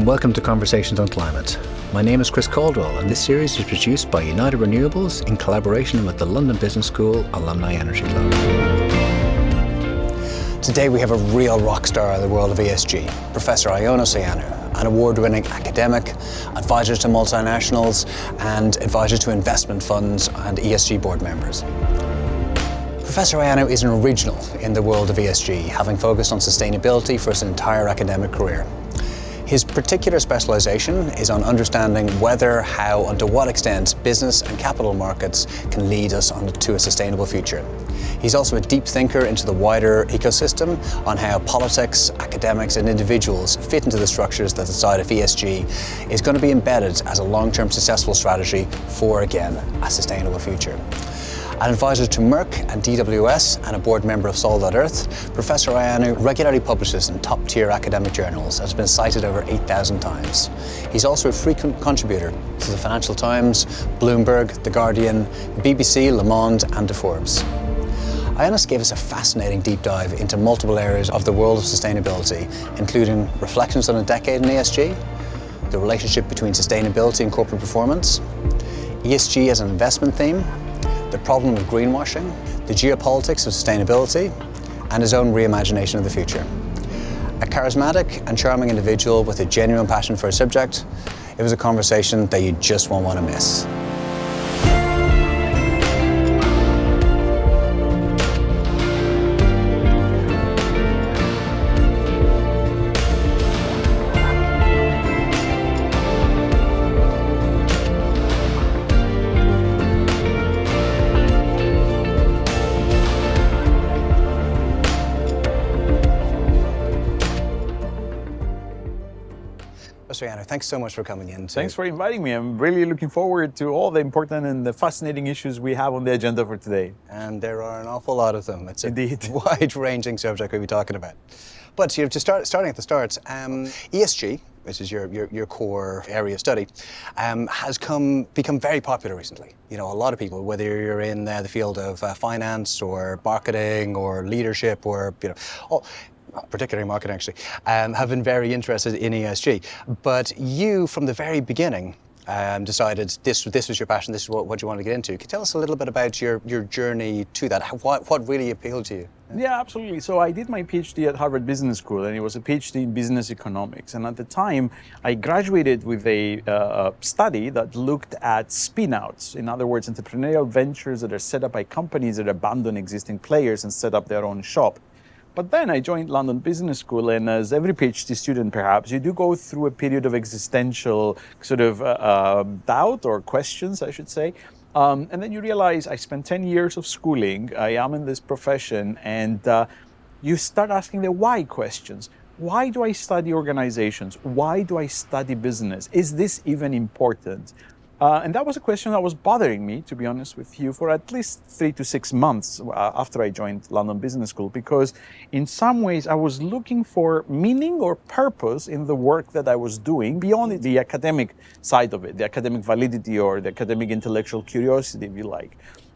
and welcome to Conversations on Climate. My name is Chris Caldwell, and this series is produced by United Renewables in collaboration with the London Business School Alumni Energy Club. Today we have a real rock star in the world of ESG, Professor Ioannis Ioannou, an award-winning academic, advisor to multinationals, and advisor to investment funds and ESG board members. Professor Ioannou is an original in the world of ESG, having focused on sustainability for his entire academic career. His particular specialisation is on understanding whether, how and to what extent business and capital markets can lead us to a sustainable future. He's also a deep thinker into the wider ecosystem on how politics, academics and individuals fit into the structures that decide if ESG is going to be embedded as a long-term successful strategy for, again, a sustainable future. An advisor to Merck and DWS and a board member of Sol.Earth, Professor Ioannou regularly publishes in top-tier academic journals and has been cited over 8,000 times. He's also a frequent contributor to the Financial Times, Bloomberg, The Guardian, BBC, Le Monde and to Forbes. Ioannis gave us a fascinating deep dive into multiple areas of the world of sustainability, including reflections on a decade in ESG, the relationship between sustainability and corporate performance, ESG as an investment theme, the problem of greenwashing, the geopolitics of sustainability, and his own reimagination of the future. A charismatic and charming individual with a genuine passion for a subject, it was a conversation that you just won't want to miss. Professor Ioannou, thanks so much for coming in. Thanks for inviting me. I'm really looking forward to all the important and the fascinating issues we have on the agenda for today. And there are an awful lot of them. It's Indeed. A wide-ranging subject we'll be talking about. But starting at the start, ESG, which is your core area of study, has become very popular recently. You know, a lot of people, whether you're in the field of finance or marketing or leadership or, particularly marketing actually, have been very interested in ESG. But you, from the very beginning, decided this was your passion, this is what you wanted to get into. Can you tell us a little bit about your journey to that? What really appealed to you? Yeah, absolutely. So I did my PhD at Harvard Business School, and it was a PhD in business economics. And at the time, I graduated with a study that looked at spin-outs. In other words, entrepreneurial ventures that are set up by companies that abandon existing players and set up their own shop. But then I joined London Business School, and as every PhD student perhaps, you do go through a period of existential sort of doubt or questions, I should say. And then you realize I spent 10 years of schooling, I am in this profession, and you start asking the why questions. Why do I study organizations? Why do I study business? Is this even important? And that was a question that was bothering me, to be honest with you, for at least 3 to 6 months after I joined London Business School, because in some ways I was looking for meaning or purpose in the work that I was doing beyond the academic side of it, the academic validity or the academic intellectual curiosity, if you like.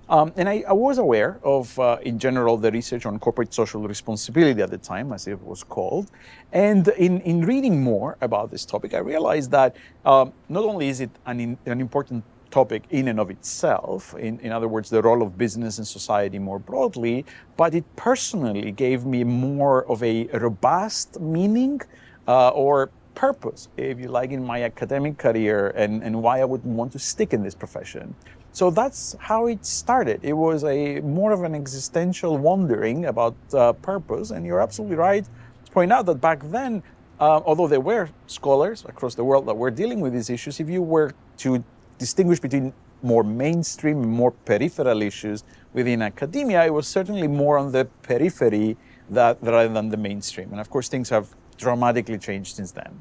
And I was aware of, in general, the research on corporate social responsibility at the time, as it was called. And in reading more about this topic, I realized that not only is it an important topic in and of itself, in other words, the role of business and society more broadly, but it personally gave me more of a robust meaning or purpose, if you like, in my academic career and why I would want to stick in this profession. So that's how it started. It was more of an existential wondering about purpose. And you're absolutely right to point out that back then, although there were scholars across the world that were dealing with these issues, if you were to distinguish between more mainstream and more peripheral issues within academia, it was certainly more on the periphery rather than the mainstream. And of course, things have dramatically changed since then.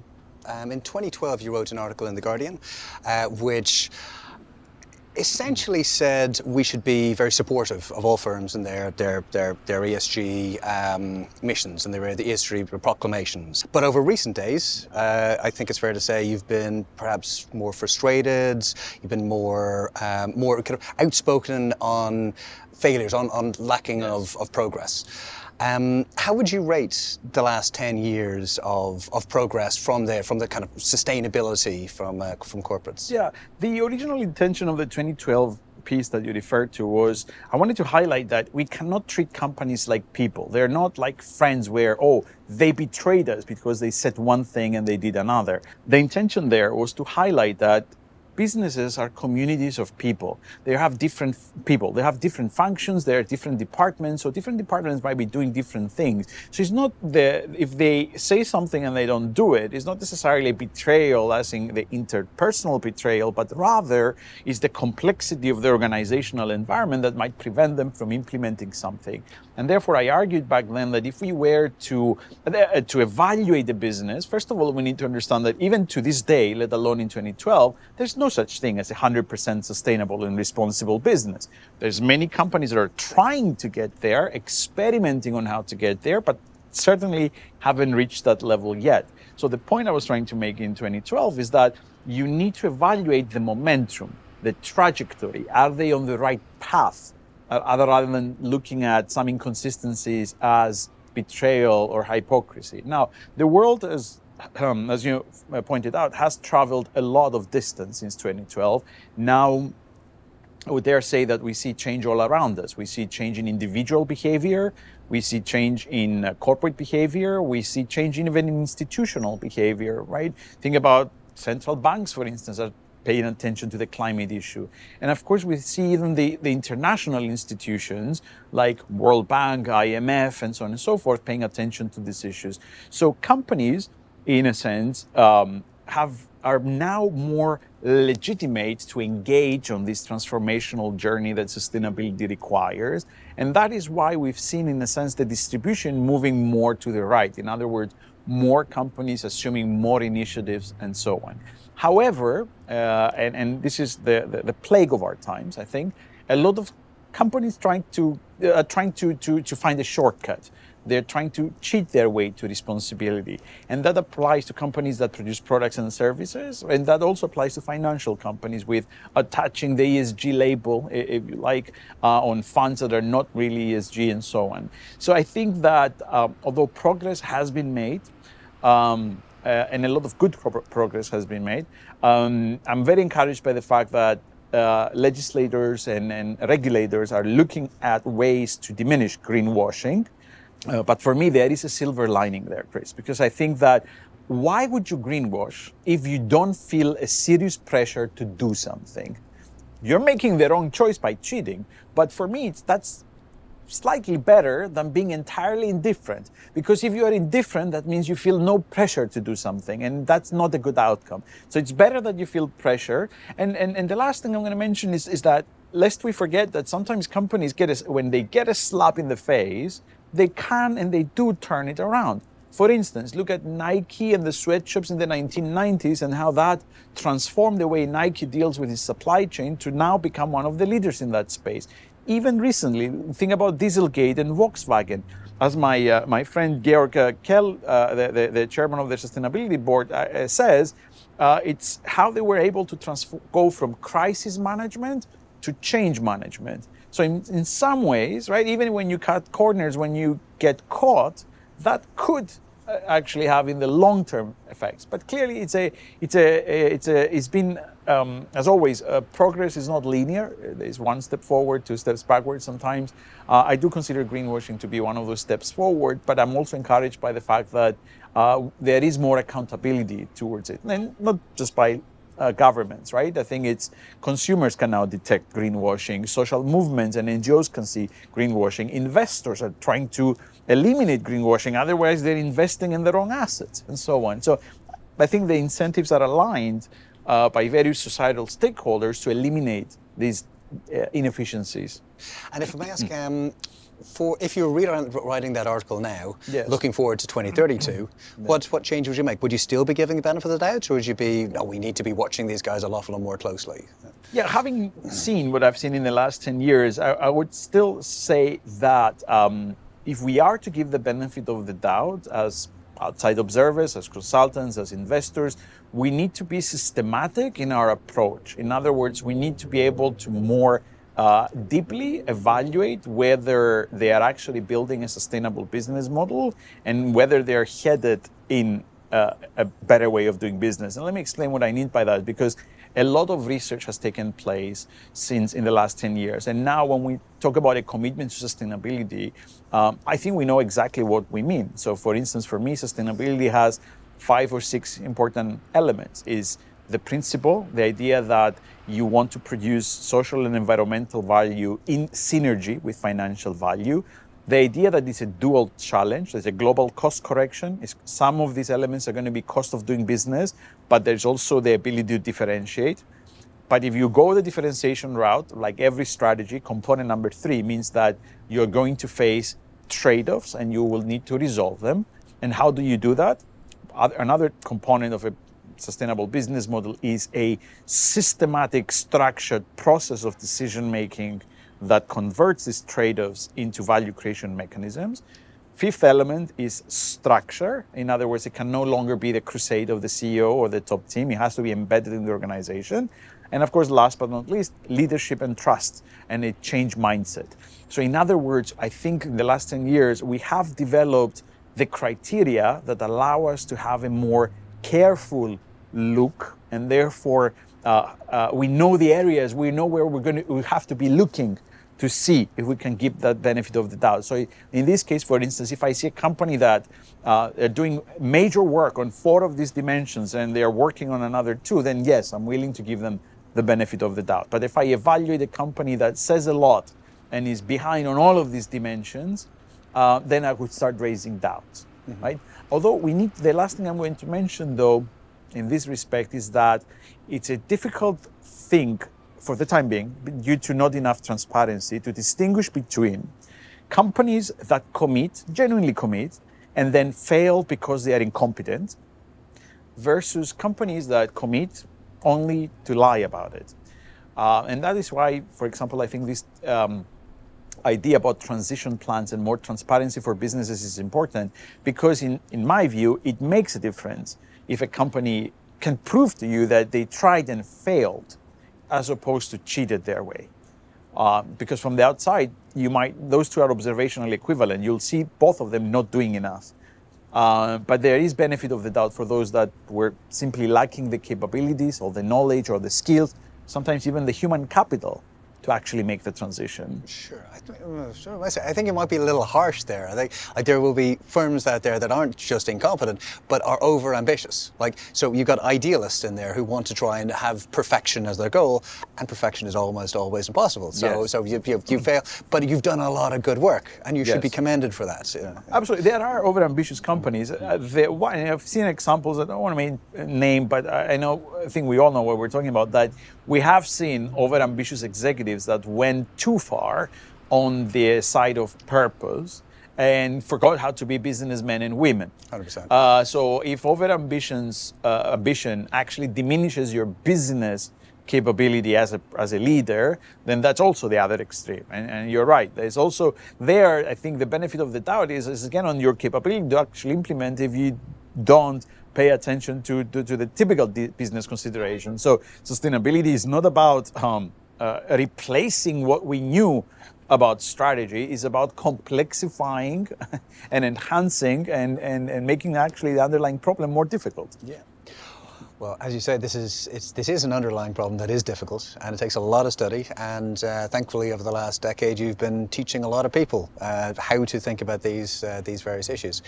In 2012, you wrote an article in The Guardian, which essentially said we should be very supportive of all firms and their ESG missions and their ESG proclamations. But over recent days, I think it's fair to say you've been perhaps more frustrated. You've been more kind of outspoken on failures, on lacking of progress. How would you rate the last 10 years of progress from the kind of sustainability from corporates? Yeah, the original intention of the 2012 piece that you referred to was, I wanted to highlight that we cannot treat companies like people. They're not like friends where, oh, they betrayed us because they said one thing and they did another. The intention there was to highlight that businesses are communities of people. They have different people. They have different functions. There are different departments. So different departments might be doing different things. So it's not if they say something and they don't do it, it's not necessarily betrayal as in the interpersonal betrayal, but rather is the complexity of the organizational environment that might prevent them from implementing something. And therefore, I argued back then that if we were to evaluate the business, first of all, we need to understand that even to this day, let alone in 2012, there's no such thing as 100% sustainable and responsible business. There's many companies that are trying to get there, experimenting on how to get there, but certainly haven't reached that level yet. So the point I was trying to make in 2012 is that you need to evaluate the momentum, the trajectory. Are they on the right path? Rather than looking at some inconsistencies as betrayal or hypocrisy. Now, the world, as you pointed out, has traveled a lot of distance since 2012. Now, I would dare say that we see change all around us. We see change in individual behavior. We see change in corporate behavior. We see change even in institutional behavior, right? Think about central banks, for instance, are paying attention to the climate issue. And of course, we see even the international institutions like World Bank, IMF, and so on and so forth, paying attention to these issues. So companies, in a sense, are now more legitimate to engage on this transformational journey that sustainability requires. And that is why we've seen, in a sense, the distribution moving more to the right. In other words, more companies assuming more initiatives and so on. However, and this is the plague of our times, I think, a lot of companies trying to find a shortcut. They're trying to cheat their way to responsibility. And that applies to companies that produce products and services. And that also applies to financial companies with attaching the ESG label, if you like, on funds that are not really ESG and so on. So I think that although progress has been made, and a lot of good progress has been made, I'm very encouraged by the fact that legislators and regulators are looking at ways to diminish greenwashing. But for me, there is a silver lining there, Chris, because I think that why would you greenwash if you don't feel a serious pressure to do something? You're making the wrong choice by cheating. But for me, that's slightly better than being entirely indifferent. Because if you are indifferent, that means you feel no pressure to do something, and that's not a good outcome. So it's better that you feel pressure. And the last thing I'm going to mention is that lest we forget that sometimes companies when they get a slap in the face, they can and they do turn it around. For instance, look at Nike and the sweatshops in the 1990s and how that transformed the way Nike deals with its supply chain to now become one of the leaders in that space. Even recently, think about Dieselgate and Volkswagen. As my friend Georg Kell, the chairman of the sustainability board, says, it's how they were able to go from crisis management to change management. So in some ways, right, even when you cut corners, when you get caught, that could actually have in the long-term effects. But clearly, it's been as always, progress is not linear. There's one step forward, two steps backward sometimes. I do consider greenwashing to be one of those steps forward, but I'm also encouraged by the fact that there is more accountability towards it, and not just by governments, right? I think it's consumers can now detect greenwashing, social movements and NGOs can see greenwashing, investors are trying to eliminate greenwashing, otherwise they're investing in the wrong assets and so on. So I think the incentives are aligned by various societal stakeholders to eliminate these inefficiencies. And if I may ask, if you're writing that article now, yes, looking forward to 2032, what change would you make? Would you still be giving the benefit of the doubt, or would you be, no, we need to be watching these guys a lot more closely? Yeah, having seen what I've seen in the last 10 years, I would still say that if we are to give the benefit of the doubt as outside observers, as consultants, as investors, we need to be systematic in our approach. In other words, we need to be able to more deeply evaluate whether they are actually building a sustainable business model and whether they're headed in a better way of doing business. And let me explain what I mean by that, because a lot of research has taken place since in the last 10 years. And now when we talk about a commitment to sustainability, I think we know exactly what we mean. So for instance, for me, sustainability has 5 or 6 important elements. Is the principle, the idea that you want to produce social and environmental value in synergy with financial value. The idea that it's a dual challenge, there's a global cost correction. Some of these elements are going to be cost of doing business, but there's also the ability to differentiate. But if you go the differentiation route, like every strategy, component number 3 means that you're going to face trade-offs and you will need to resolve them. And how do you do that? Another component of a sustainable business model is a systematic, structured process of decision-making that converts these trade-offs into value creation mechanisms. 5th element is structure. In other words, it can no longer be the crusade of the CEO or the top team. It has to be embedded in the organization. And of course, last but not least, leadership and trust and a change mindset. So in other words, I think in the last 10 years, we have developed the criteria that allow us to have a more careful look, and therefore we know the areas, we know where we have to be looking to see if we can give that benefit of the doubt. So in this case, for instance, if I see a company that are doing major work on 4 of these dimensions and they are working on another 2, then yes, I'm willing to give them the benefit of the doubt. But if I evaluate a company that says a lot and is behind on all of these dimensions, then I would start raising doubts, right? Although the last thing I'm going to mention though, in this respect, is that it's a difficult thing for the time being, due to not enough transparency, to distinguish between companies that genuinely commit, and then fail because they are incompetent, versus companies that commit only to lie about it. And that is why, for example, I think this idea about transition plans and more transparency for businesses is important, because in my view, it makes a difference if a company can prove to you that they tried and failed as opposed to cheated their way. Because from the outside, those 2 are observationally equivalent. You'll see both of them not doing enough. But there is benefit of the doubt for those that were simply lacking the capabilities or the knowledge or the skills, sometimes even the human capital, to actually make the transition. Sure. I think it might be a little harsh there. I think there will be firms out there that aren't just incompetent, but are over-ambitious. So you've got idealists in there who want to try and have perfection as their goal, and perfection is almost always impossible. So you fail, but you've done a lot of good work, and you should be commended for that. Absolutely. There are over-ambitious companies. I've seen examples that I don't want to name, but I think we all know what we're talking about, that we have seen over-ambitious executives that went too far on the side of purpose and forgot how to be businessmen and women. 100%. So if ambition actually diminishes your business capability as a leader, then that's also the other extreme. And you're right. There's also I think the benefit of the doubt is again on your capability to actually implement if you don't pay attention to the typical business considerations. So sustainability is not about replacing what we knew about strategy. It's about complexifying and enhancing and making actually the underlying problem more difficult. Yeah. Well, as you say, this is an underlying problem that is difficult, and it takes a lot of study. And thankfully, over the last decade, you've been teaching a lot of people how to think about these various issues.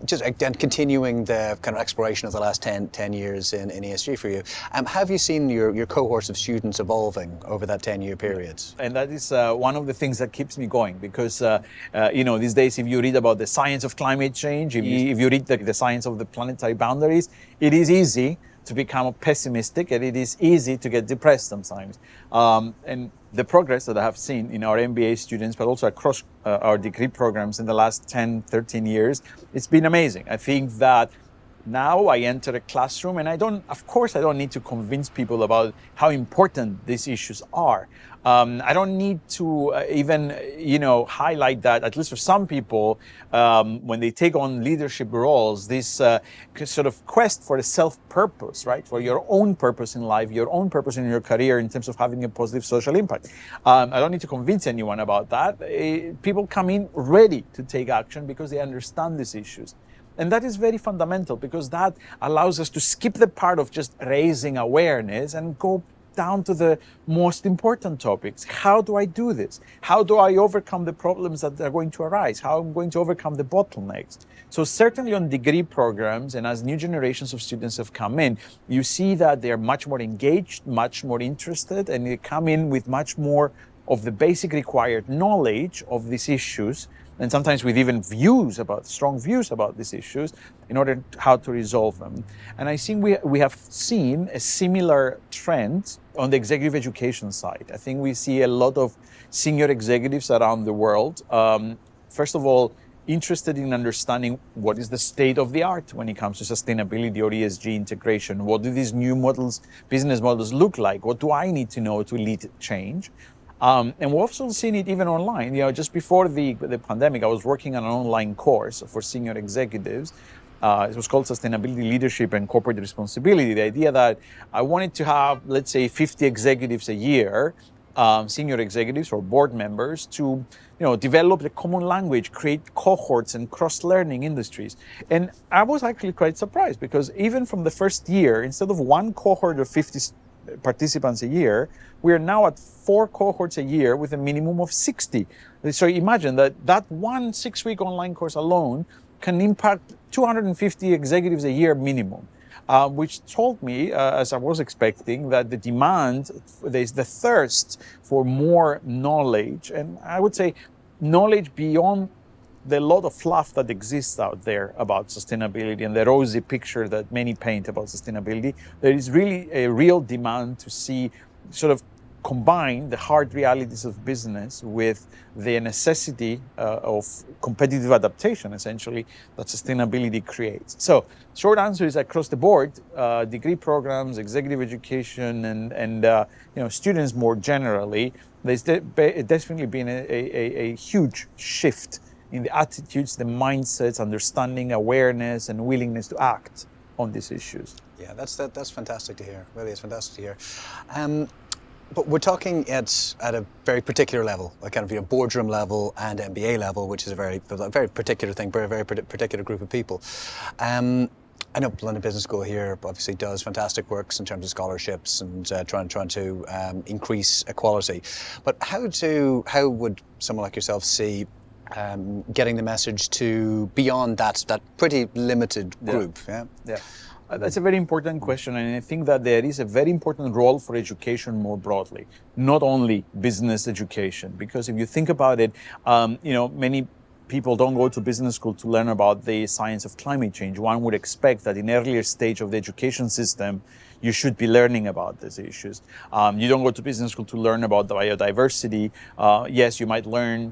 Just again, continuing the kind of exploration of the last 10 years in ESG for you, have you seen your cohorts of students evolving over that 10-year period? And that is one of the things that keeps me going, because these days, if you read about the science of climate change, if you read the science of the planetary boundaries, it is easy to become pessimistic, and it is easy to get depressed sometimes. And the progress that I have seen in our MBA students, but also across our degree programs in the last 10, 13 years, it's been amazing. I think that Now I enter a classroom and I don't need to convince people about how important these issues are. I don't need to even, highlight that, at least for some people, when they take on leadership roles, this sort of quest for a self-purpose, right? For your own purpose in life, your own purpose in your career in terms of having a positive social impact. I don't need to convince anyone about that. People come in ready to take action because they understand these issues. And that is very fundamental, because that allows us to skip the part of just raising awareness and go down to the most important topics. How do I do this? How do I overcome the problems that are going to arise? How am I going to overcome the bottlenecks? So certainly on degree programs, and as new generations of students have come in, you see that they're much more engaged, much more interested, and they come in with much more of the basic required knowledge of these issues, and sometimes with even strong views about these issues, in order how to resolve them. And I think we have seen a similar trend on the executive education side. I think we see a lot of senior executives around the world, first of all, interested in understanding what is the state of the art when it comes to sustainability or ESG integration. What do these new business models look like? What do I need to know to lead change? And we've also seen it even online. Just before the pandemic, I was working on an online course for senior executives. It was called Sustainability, Leadership, and Corporate Responsibility. The idea that I wanted to have, let's say, 50 executives a year, senior executives or board members, to develop the common language, create cohorts and cross-learning industries. And I was actually quite surprised, because even from the first year, instead of one cohort of 50 participants a year, we are now at 4 cohorts a year with a minimum of 60. So imagine that one 6-week online course alone can impact 250 executives a year minimum, which told me, as I was expecting, that the demand, there's the thirst for more knowledge, and I would say knowledge beyond the lot of fluff that exists out there about sustainability and the rosy picture that many paint about sustainability. There is really a real demand to see, sort of combine the hard realities of business with the necessity of competitive adaptation, essentially, that sustainability creates. So short answer is across the board, degree programs, executive education, and students more generally, there's definitely been a huge shift in the attitudes, the mindsets, understanding, awareness, and willingness to act on these issues. Yeah, that's fantastic to hear. Really, it's fantastic to hear. But we're talking at a very particular level, a kind of boardroom level and MBA level, which is a very particular thing, for a very particular group of people. I know London Business School here obviously does fantastic works in terms of scholarships and trying to increase equality. But how would someone like yourself see getting the message to beyond that pretty limited group? Yeah. That's a very important question, and I think that there is a very important role for education more broadly, not only business education. Because if you think about it, many people don't go to business school to learn about the science of climate change. One would expect that in earlier stage of the education system, you should be learning about these issues. You don't go to business school to learn about the biodiversity. Yes, you might learn,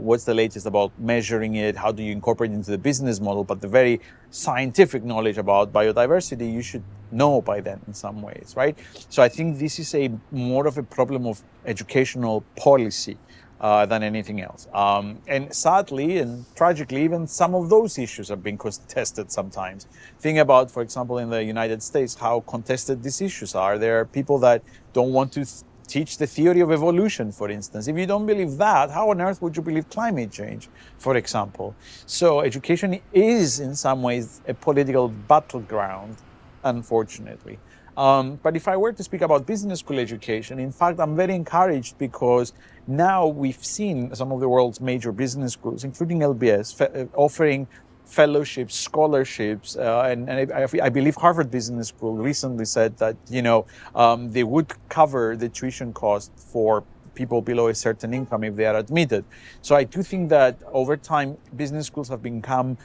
what's the latest about measuring it, how do you incorporate it into the business model, but the very scientific knowledge about biodiversity, you should know by then in some ways, right? So I think this is more of a problem of educational policy than anything else. And sadly and tragically, even some of those issues have been contested sometimes. Think about, for example, in the United States, how contested these issues are. There are people that don't want to teach the theory of evolution, for instance. If you don't believe that, how on earth would you believe climate change, for example? So education is, in some ways, a political battleground, unfortunately. But if I were to speak about business school education, in fact, I'm very encouraged, because now we've seen some of the world's major business schools, including LBS, offering fellowships, scholarships, and I believe Harvard Business School recently said that they would cover the tuition cost for people below a certain income if they are admitted. So I do think that over time, business schools have become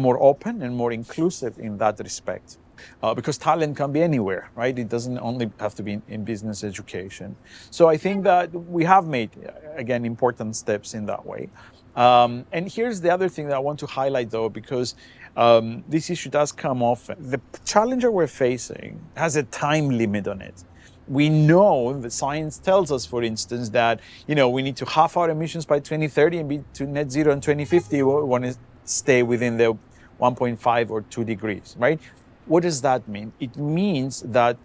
more open and more inclusive in that respect. Because talent can be anywhere, right? It doesn't only have to be in business education. So I think that we have made, again, important steps in that way. And here's the other thing that I want to highlight, though, because this issue does come often. The challenge that we're facing has a time limit on it. We know the science tells us, for instance, that we need to halve our emissions by 2030 and be to net zero in 2050. We want to stay within the 1.5 or 2 degrees, right? What does that mean? It means that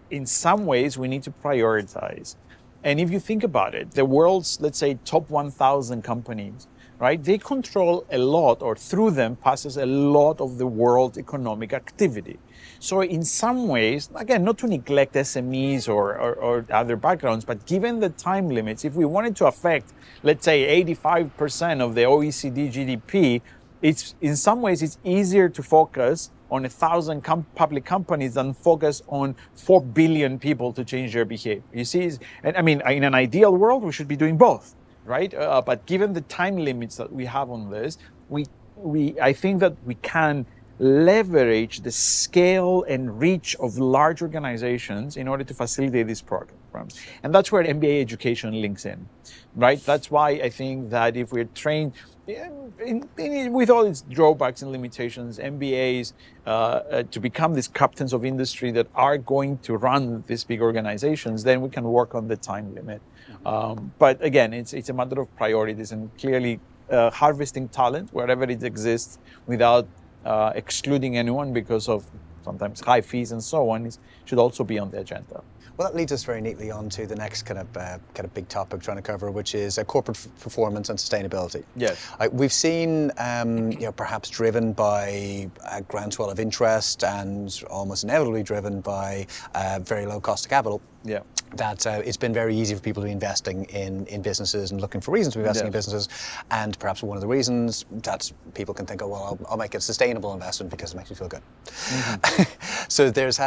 in some ways we need to prioritize. And if you think about it, the world's, let's say, top 1,000 companies, right? They control a lot, or through them passes a lot of the world economic activity. So in some ways, again, not to neglect SMEs or other backgrounds, but given the time limits, if we wanted to affect, let's say, 85% of the OECD GDP, it's in some ways it's easier to focus on 1,000 public companies than focus on 4 billion people to change their behavior. You see, and I mean, in an ideal world, we should be doing both, right? But given the time limits that we have on this, I think that we can leverage the scale and reach of large organizations in order to facilitate these programs. And that's where MBA education links in, right? That's why I think that if we're trained, with all its drawbacks and limitations, MBAs to become these captains of industry that are going to run these big organizations, then we can work on the time limit. But again, it's a matter of priorities, and clearly harvesting talent wherever it exists without excluding anyone because of sometimes high fees and so on should also be on the agenda. Well, that leads us very neatly on to the next kind of big topic trying to cover, which is corporate performance and sustainability. Yes. We've seen, perhaps driven by a groundswell of interest and almost inevitably driven by very low cost of capital. Yeah. That it's been very easy for people to be investing in businesses and looking for reasons to be investing in businesses. And perhaps one of the reasons that people can think, oh, well, I'll make a sustainable investment because it makes me feel good. Mm-hmm. So there's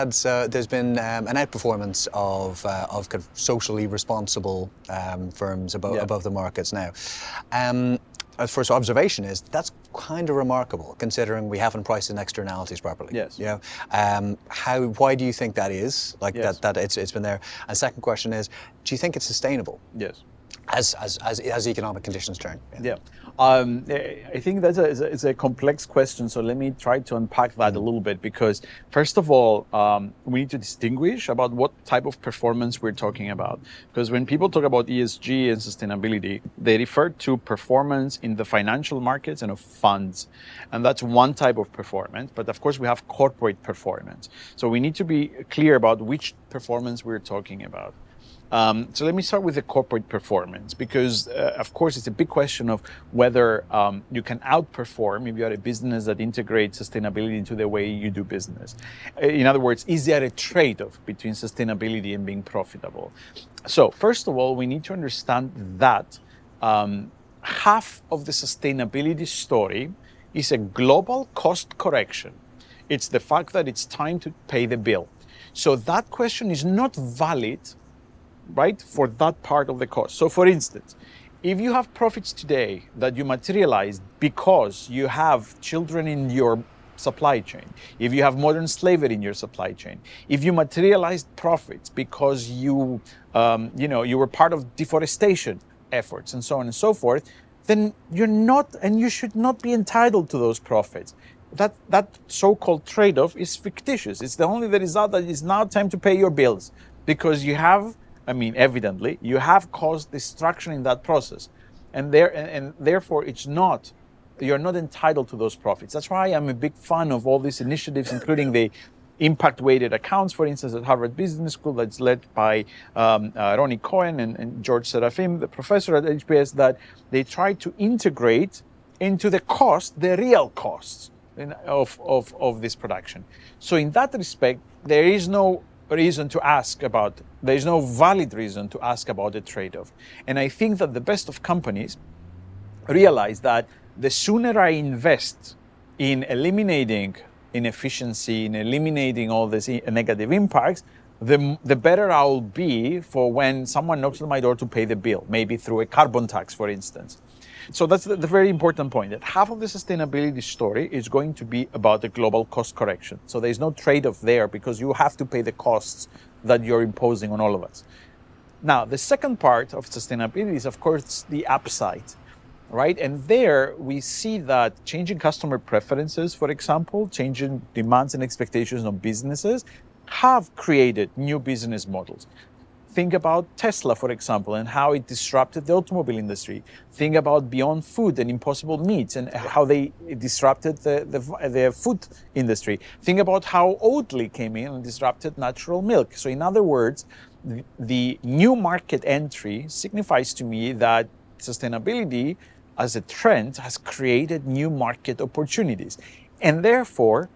been an outperformance of kind of socially responsible firms above the markets now. First observation is that's kind of remarkable considering we haven't priced in externalities properly. Yes. Why do you think that is? Yes. that it's been there? And second question is, do you think it's sustainable? Yes. As economic conditions turn? Yeah. I think that's a complex question, so let me try to unpack that a little bit, because first of all, we need to distinguish about what type of performance we're talking about. Because when people talk about ESG and sustainability, they refer to performance in the financial markets and of funds. And that's one type of performance, but of course we have corporate performance. So we need to be clear about which performance we're talking about. So let me start with the corporate performance, because of course it's a big question of whether you can outperform if you are a business that integrates sustainability into the way you do business. In other words, is there a trade-off between sustainability and being profitable? So first of all, we need to understand that half of the sustainability story is a global cost correction. It's the fact that it's time to pay the bill. So that question is not valid, right, for that part of the cost. So for instance, if you have profits today that you materialize because you have children in your supply chain, if you have modern slavery in your supply chain, if you materialized profits because you were part of deforestation efforts and so on and so forth, then you're not, and you should not be entitled to those profits. That so-called trade-off is fictitious. It's the only the result that it's now time to pay your bills because you have, evidently, you have caused destruction in that process, and therefore you're not entitled to those profits. That's why I'm a big fan of all these initiatives, including the impact-weighted accounts, for instance, at Harvard Business School, that's led by Ronnie Cohen and George Serafim, the professor at HBS, that they try to integrate into the cost, the real costs of this production. So in that respect, there is no reason to ask about, there is no valid reason to ask about the trade-off. And I think that the best of companies realize that the sooner I invest in eliminating inefficiency, in eliminating all these negative impacts, the better I'll be for when someone knocks on my door to pay the bill, maybe through a carbon tax, for instance. So that's the very important point, that half of the sustainability story is going to be about the global cost correction. So there's no trade-off there because you have to pay the costs that you're imposing on all of us. Now, the second part of sustainability is, of course, the upside. right? And there we see that changing customer preferences, for example, changing demands and expectations of businesses have created new business models. Think about Tesla, for example, and how it disrupted the automobile industry. Think about Beyond Food and Impossible Meats and how they disrupted the food industry. Think about how Oatly came in and disrupted natural milk. So in other words, the new market entry signifies to me that sustainability as a trend has created new market opportunities. And therefore,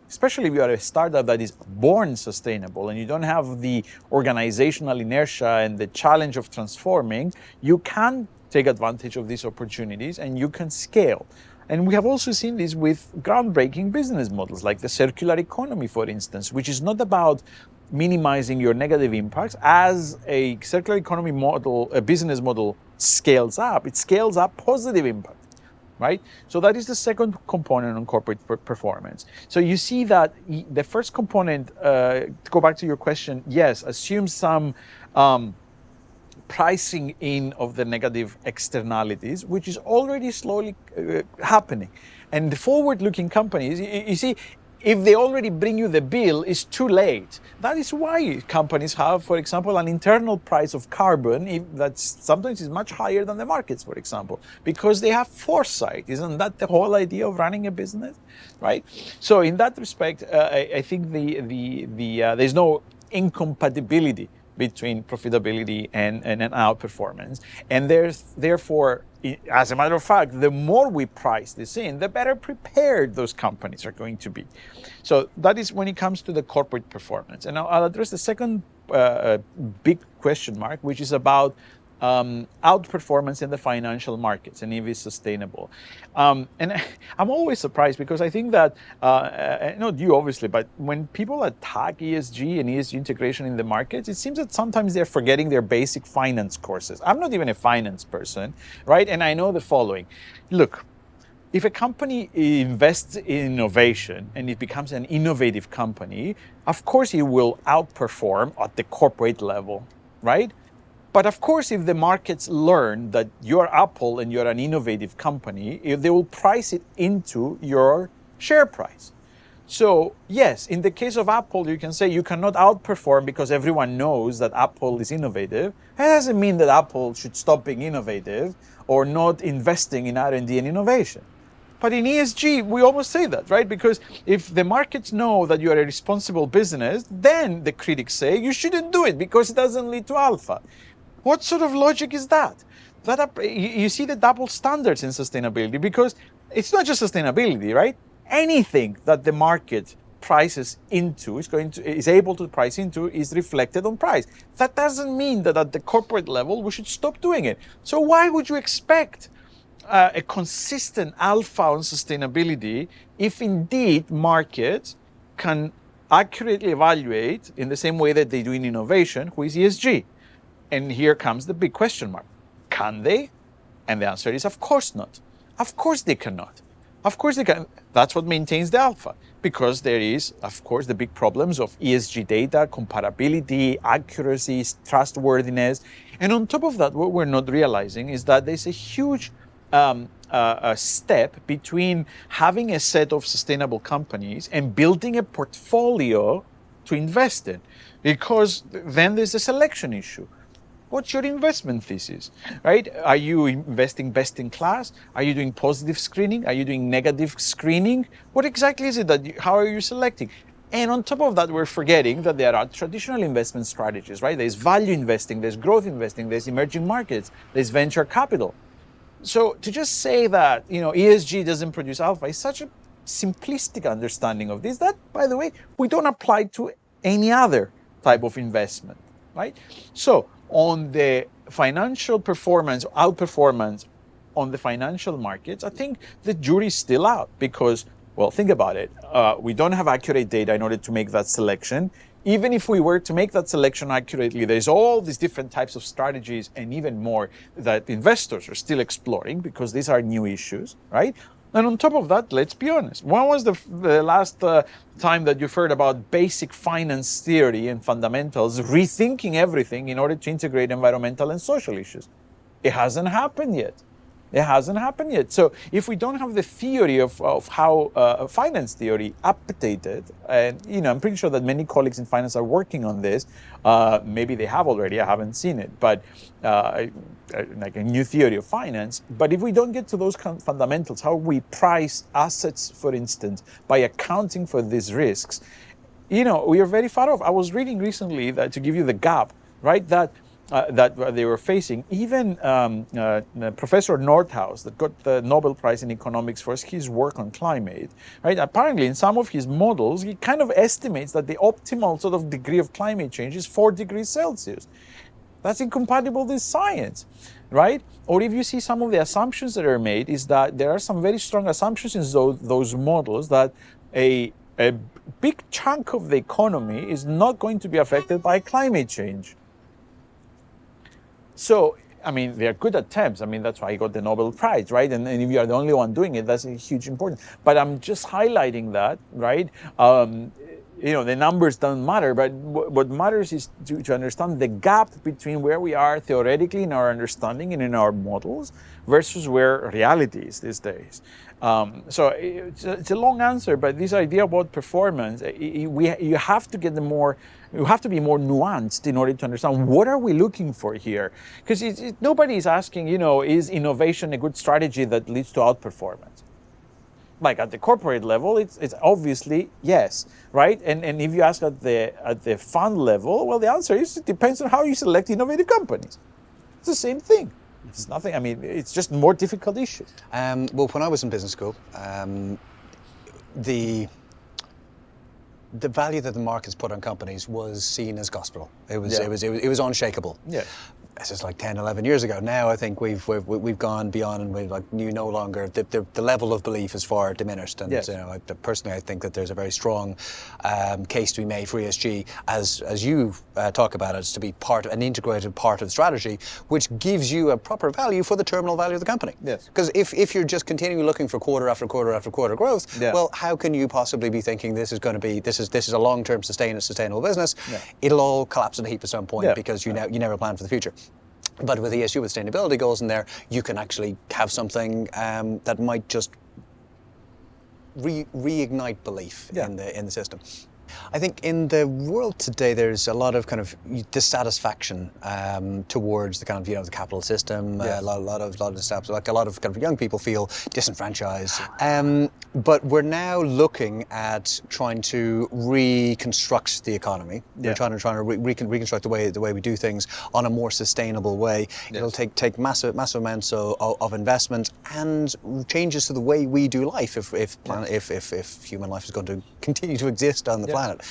especially if you are a startup that is born sustainable and you don't have the organizational inertia and the challenge of transforming, you can take advantage of these opportunities and you can scale. And we have also seen this with groundbreaking business models like the circular economy, for instance, which is not about minimizing your negative impacts. As a circular economy model, a business model scales up, it scales up positive impact. Right? So that is the second component on corporate performance. So you see that the first component, to go back to your question, yes, assumes some pricing in of the negative externalities, which is already slowly happening. And the forward-looking companies, you see, if they already bring you the bill, it's too late. That is why companies have, for example, an internal price of carbon that sometimes is much higher than the markets, for example, because they have foresight. Isn't that the whole idea of running a business, right? So in that respect, I think there's no incompatibility between profitability and an outperformance. And therefore, as a matter of fact, the more we price this in, the better prepared those companies are going to be. So that is when it comes to the corporate performance. And I'll address the second big question mark, which is about outperformance in the financial markets and if it's sustainable. And I'm always surprised because I think that, not you obviously, but when people attack ESG and ESG integration in the markets, it seems that sometimes they're forgetting their basic finance courses. I'm not even a finance person, right? And I know the following. Look, if a company invests in innovation and it becomes an innovative company, of course it will outperform at the corporate level, right? But of course, if the markets learn that you're Apple and you're an innovative company, they will price it into your share price. So yes, in the case of Apple, you can say you cannot outperform because everyone knows that Apple is innovative. That doesn't mean that Apple should stop being innovative or not investing in R&D and innovation. But in ESG, we almost say that, right? Because if the markets know that you are a responsible business, then the critics say you shouldn't do it because it doesn't lead to alpha. What sort of logic is that? You see the double standards in sustainability, because it's not just sustainability, right? Anything that the market prices into is able to price into is reflected on price. That doesn't mean that at the corporate level we should stop doing it. So why would you expect a consistent alpha on sustainability if indeed markets can accurately evaluate in the same way that they do in innovation who is ESG? And here comes the big question mark. Can they? And the answer is, of course not. Of course they cannot. Of course they can. That's what maintains the alpha. Because there is, of course, the big problems of ESG data, comparability, accuracy, trustworthiness. And on top of that, what we're not realizing is that there's a huge a step between having a set of sustainable companies and building a portfolio to invest in. Because then there's a selection issue. What's your investment thesis, right? Are you investing best in class? Are you doing positive screening? Are you doing negative screening? What exactly is it how are you selecting? And on top of that, we're forgetting that there are traditional investment strategies, right? There's value investing, there's growth investing, there's emerging markets, there's venture capital. So to just say that, ESG doesn't produce alpha is such a simplistic understanding of this that, by the way, we don't apply to any other type of investment, right? So on the financial performance, outperformance on the financial markets, I think the jury's still out because, well, think about it. We don't have accurate data in order to make that selection. Even if we were to make that selection accurately, there's all these different types of strategies and even more that investors are still exploring because these are new issues, right? And on top of that, let's be honest. When was the last time that you've heard about basic finance theory and fundamentals rethinking everything in order to integrate environmental and social issues? It hasn't happened yet. It hasn't happened yet. So if we don't have the theory of how finance theory updated, and I'm pretty sure that many colleagues in finance are working on this. Maybe they have already. I haven't seen it, but like a new theory of finance. But if we don't get to those fundamentals, how we price assets, for instance, by accounting for these risks, we are very far off. I was reading recently that, to give you the gap, right, that they were facing, even Professor Nordhaus, that got the Nobel Prize in economics for his work on climate, right? Apparently, in some of his models, he kind of estimates that the optimal sort of degree of climate change is 4 degrees Celsius. That's incompatible with science, right? Or if you see some of the assumptions that are made, is that there are some very strong assumptions in those models that a big chunk of the economy is not going to be affected by climate change. So, they're good attempts. That's why he got the Nobel Prize, right? And if you are the only one doing it, that's a huge importance. But I'm just highlighting that, right? The numbers don't matter, but what matters is to understand the gap between where we are theoretically in our understanding and in our models versus where reality is these days. So it's a long answer, but this idea about performance, you have to be more nuanced in order to understand what are we looking for here. Because nobody is asking, is innovation a good strategy that leads to outperformance? Like at the corporate level, it's obviously yes, right? And if you ask at the fund level, well, the answer is it depends on how you select innovative companies. It's the same thing. It's nothing. It's just more difficult issues. Well, when I was in business school, the value that the markets put on companies was seen as gospel. It was unshakable. Yeah. This is like 10, 11 years ago. Now I think we've gone beyond, and you no longer, the level of belief is far diminished. And yes. Personally, I think that there's a very strong case to be made for ESG, as you talk about it, to be an integrated part of the strategy, which gives you a proper value for the terminal value of the company. Yes. Because if you're just continuing looking for quarter after quarter after quarter growth, yeah. well, how can you possibly be thinking this is a long-term sustainable business? Yeah. It'll all collapse in a heap at some point, yeah. because you never plan for the future. But with ESG, with sustainability goals in there, you can actually have something that might just reignite belief yeah. in the system. I think in the world today, there's a lot of kind of dissatisfaction towards the kind of the capital system. Yes. A lot of steps, like a lot of kind of young people feel disenfranchised. But we're now looking at trying to reconstruct the economy. Yeah. We're trying to reconstruct the way we do things on a more sustainable way. Yes. It'll take massive amounts of investment and changes to the way we do life if human life is going to continue to exist on the planet.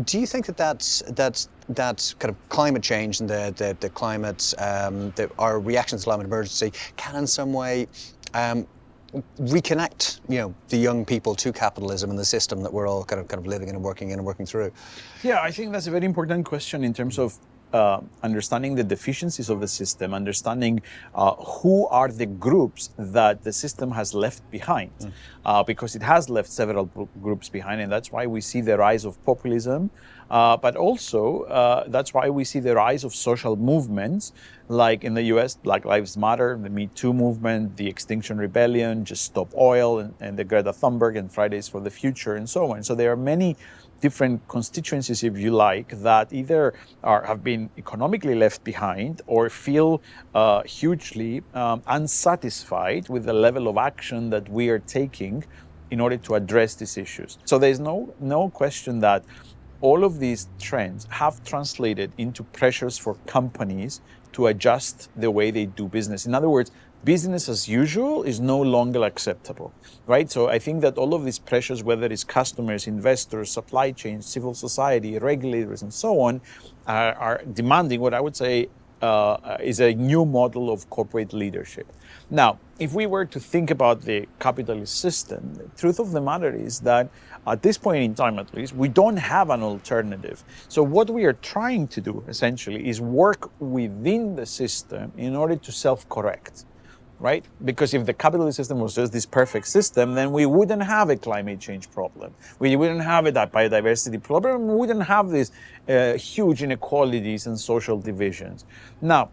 Do you think that kind of climate change and the climate, our reaction to climate emergency can in some way reconnect, the young people to capitalism and the system that we're all kind of living in and working through? Yeah, I think that's a very important question in terms of understanding the deficiencies of the system, understanding who are the groups that the system has left behind, because it has left several groups behind, and that's why we see the rise of populism, but also that's why we see the rise of social movements, like in the US, Black Lives Matter, the Me Too movement, the Extinction Rebellion, Just Stop Oil, and the Greta Thunberg and Fridays for the Future, and so on. So there are many different constituencies, if you like, that either have been economically left behind or feel hugely unsatisfied with the level of action that we are taking in order to address these issues. So there's no question that all of these trends have translated into pressures for companies to adjust the way they do business. In other words, business as usual is no longer acceptable, right? So I think that all of these pressures, whether it's customers, investors, supply chains, civil society, regulators, and so on, are demanding what I would say is a new model of corporate leadership. Now, if we were to think about the capitalist system, the truth of the matter is that at this point in time, at least, we don't have an alternative. So what we are trying to do, essentially, is work within the system in order to self-correct, right? Because if the capitalist system was just this perfect system, then we wouldn't have a climate change problem. We wouldn't have a biodiversity problem. We wouldn't have these huge inequalities and social divisions. Now,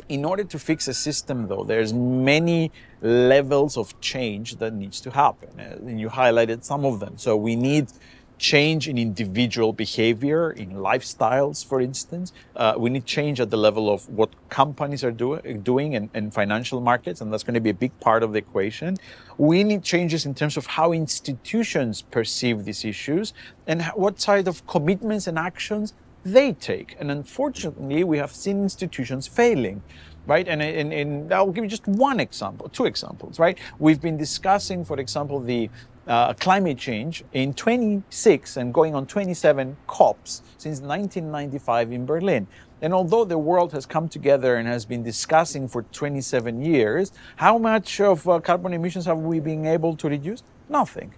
In order to fix a system, though, there's many levels of change that needs to happen. And you highlighted some of them. So we need change in individual behavior, in lifestyles, for instance. We need change at the level of what companies are doing and financial markets, and that's going to be a big part of the equation. We need changes in terms of how institutions perceive these issues and what side of commitments and actions they take. And unfortunately, we have seen institutions failing. Right, and I'll give you just one example, two examples, right? We've been discussing, for example, the climate change in 26 and going on 27 COPs since 1995 in Berlin. And although the world has come together and has been discussing for 27 years, how much of carbon emissions have we been able to reduce? Nothing.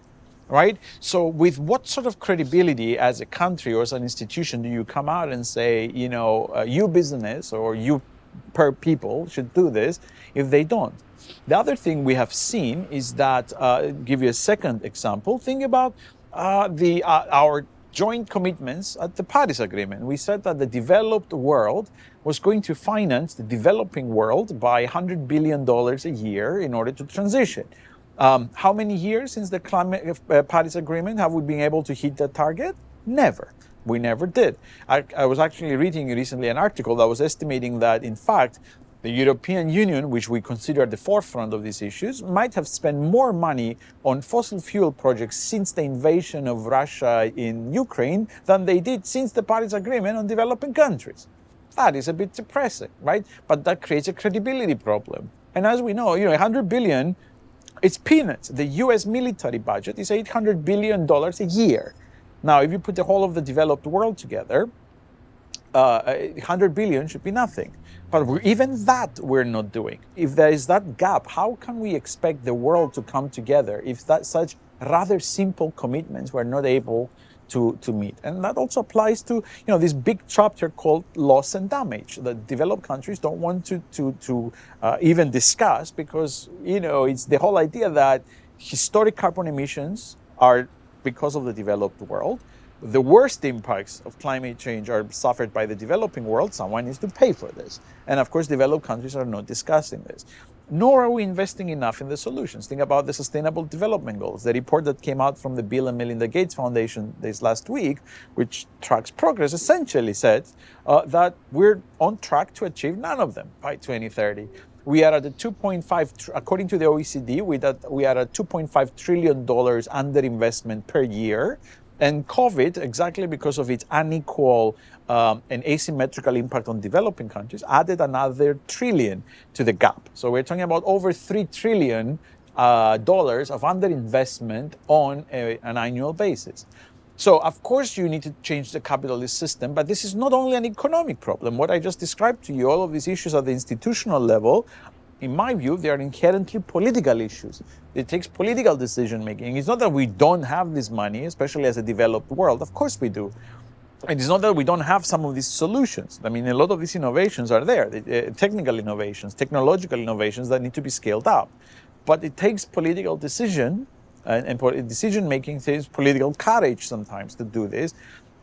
Right? So with what sort of credibility as a country or as an institution do you come out and say, you know, you business or you per people should do this if they don't? The other thing we have seen is that, give you a second example, think about our joint commitments at the Paris Agreement. We said that the developed world was going to finance the developing world by $100 billion a year in order to transition. How many years since the Paris Agreement have we been able to hit that target? Never. We never did. I was actually reading recently an article that was estimating that, in fact, the European Union, which we consider at the forefront of these issues, might have spent more money on fossil fuel projects since the invasion of Russia in Ukraine than they did since the Paris Agreement on developing countries. That is a bit depressing, right? But that creates a credibility problem. And as we know, 100 billion, it's peanuts. The US military budget is $800 billion a year. Now, if you put the whole of the developed world together, 100 billion should be nothing. But even that we're not doing. If there is that gap, how can we expect the world to come together if that such rather simple commitments we're not able to meet? And that also applies to this big chapter called loss and damage that developed countries don't want to even discuss, because it's the whole idea that historic carbon emissions are because of the developed world. The worst impacts of climate change are suffered by the developing world. Someone needs to pay for this. And of course, developed countries are not discussing this. Nor are we investing enough in the solutions. Think about the Sustainable Development Goals. The report that came out from the Bill and Melinda Gates Foundation this last week, which tracks progress, essentially said that we're on track to achieve none of them by 2030. We are at a 2.5, according to the OECD, we are at $2.5 trillion underinvestment per year. And COVID, exactly because of its unequal and asymmetrical impact on developing countries, added another trillion to the gap. So we're talking about over $3 trillion of underinvestment on an annual basis. So, of course, you need to change the capitalist system, but this is not only an economic problem. What I just described to you, all of these issues at the institutional level, in my view, they are inherently political issues. It takes political decision making. It's not that we don't have this money, especially as a developed world. Of course we do. And it's not that we don't have some of these solutions. I mean, a lot of these innovations are there, technical innovations, technological innovations that need to be scaled up. But it takes political decision and decision-making takes political courage sometimes to do this.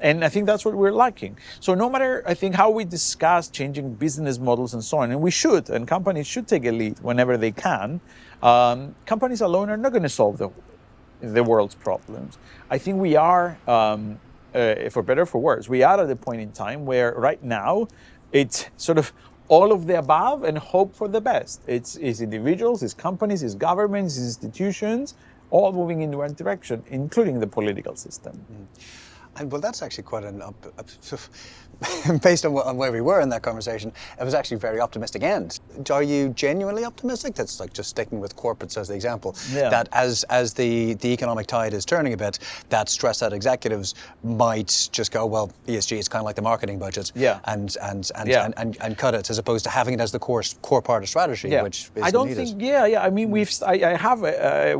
And I think that's what we're lacking. So no matter, I think, how we discuss changing business models and so on, and we should, and companies should take a lead whenever they can, companies alone are not going to solve the world's problems. I think we are, for better or for worse, we are at a point in time where right now it's sort of all of the above and hope for the best. It's individuals, it's companies, it's governments, it's institutions, all moving in one direction, including the political system. And well, that's actually quite based on where we were in that conversation, it was actually a very optimistic end. Are you genuinely optimistic? That's like just sticking with corporates as the example. Yeah. That as the economic tide is turning a bit, that stressed out executives might just go, well, ESG is kind of like the marketing budget, and cut it, as opposed to having it as the core part of strategy, which is I don't needed. think. I mean, I have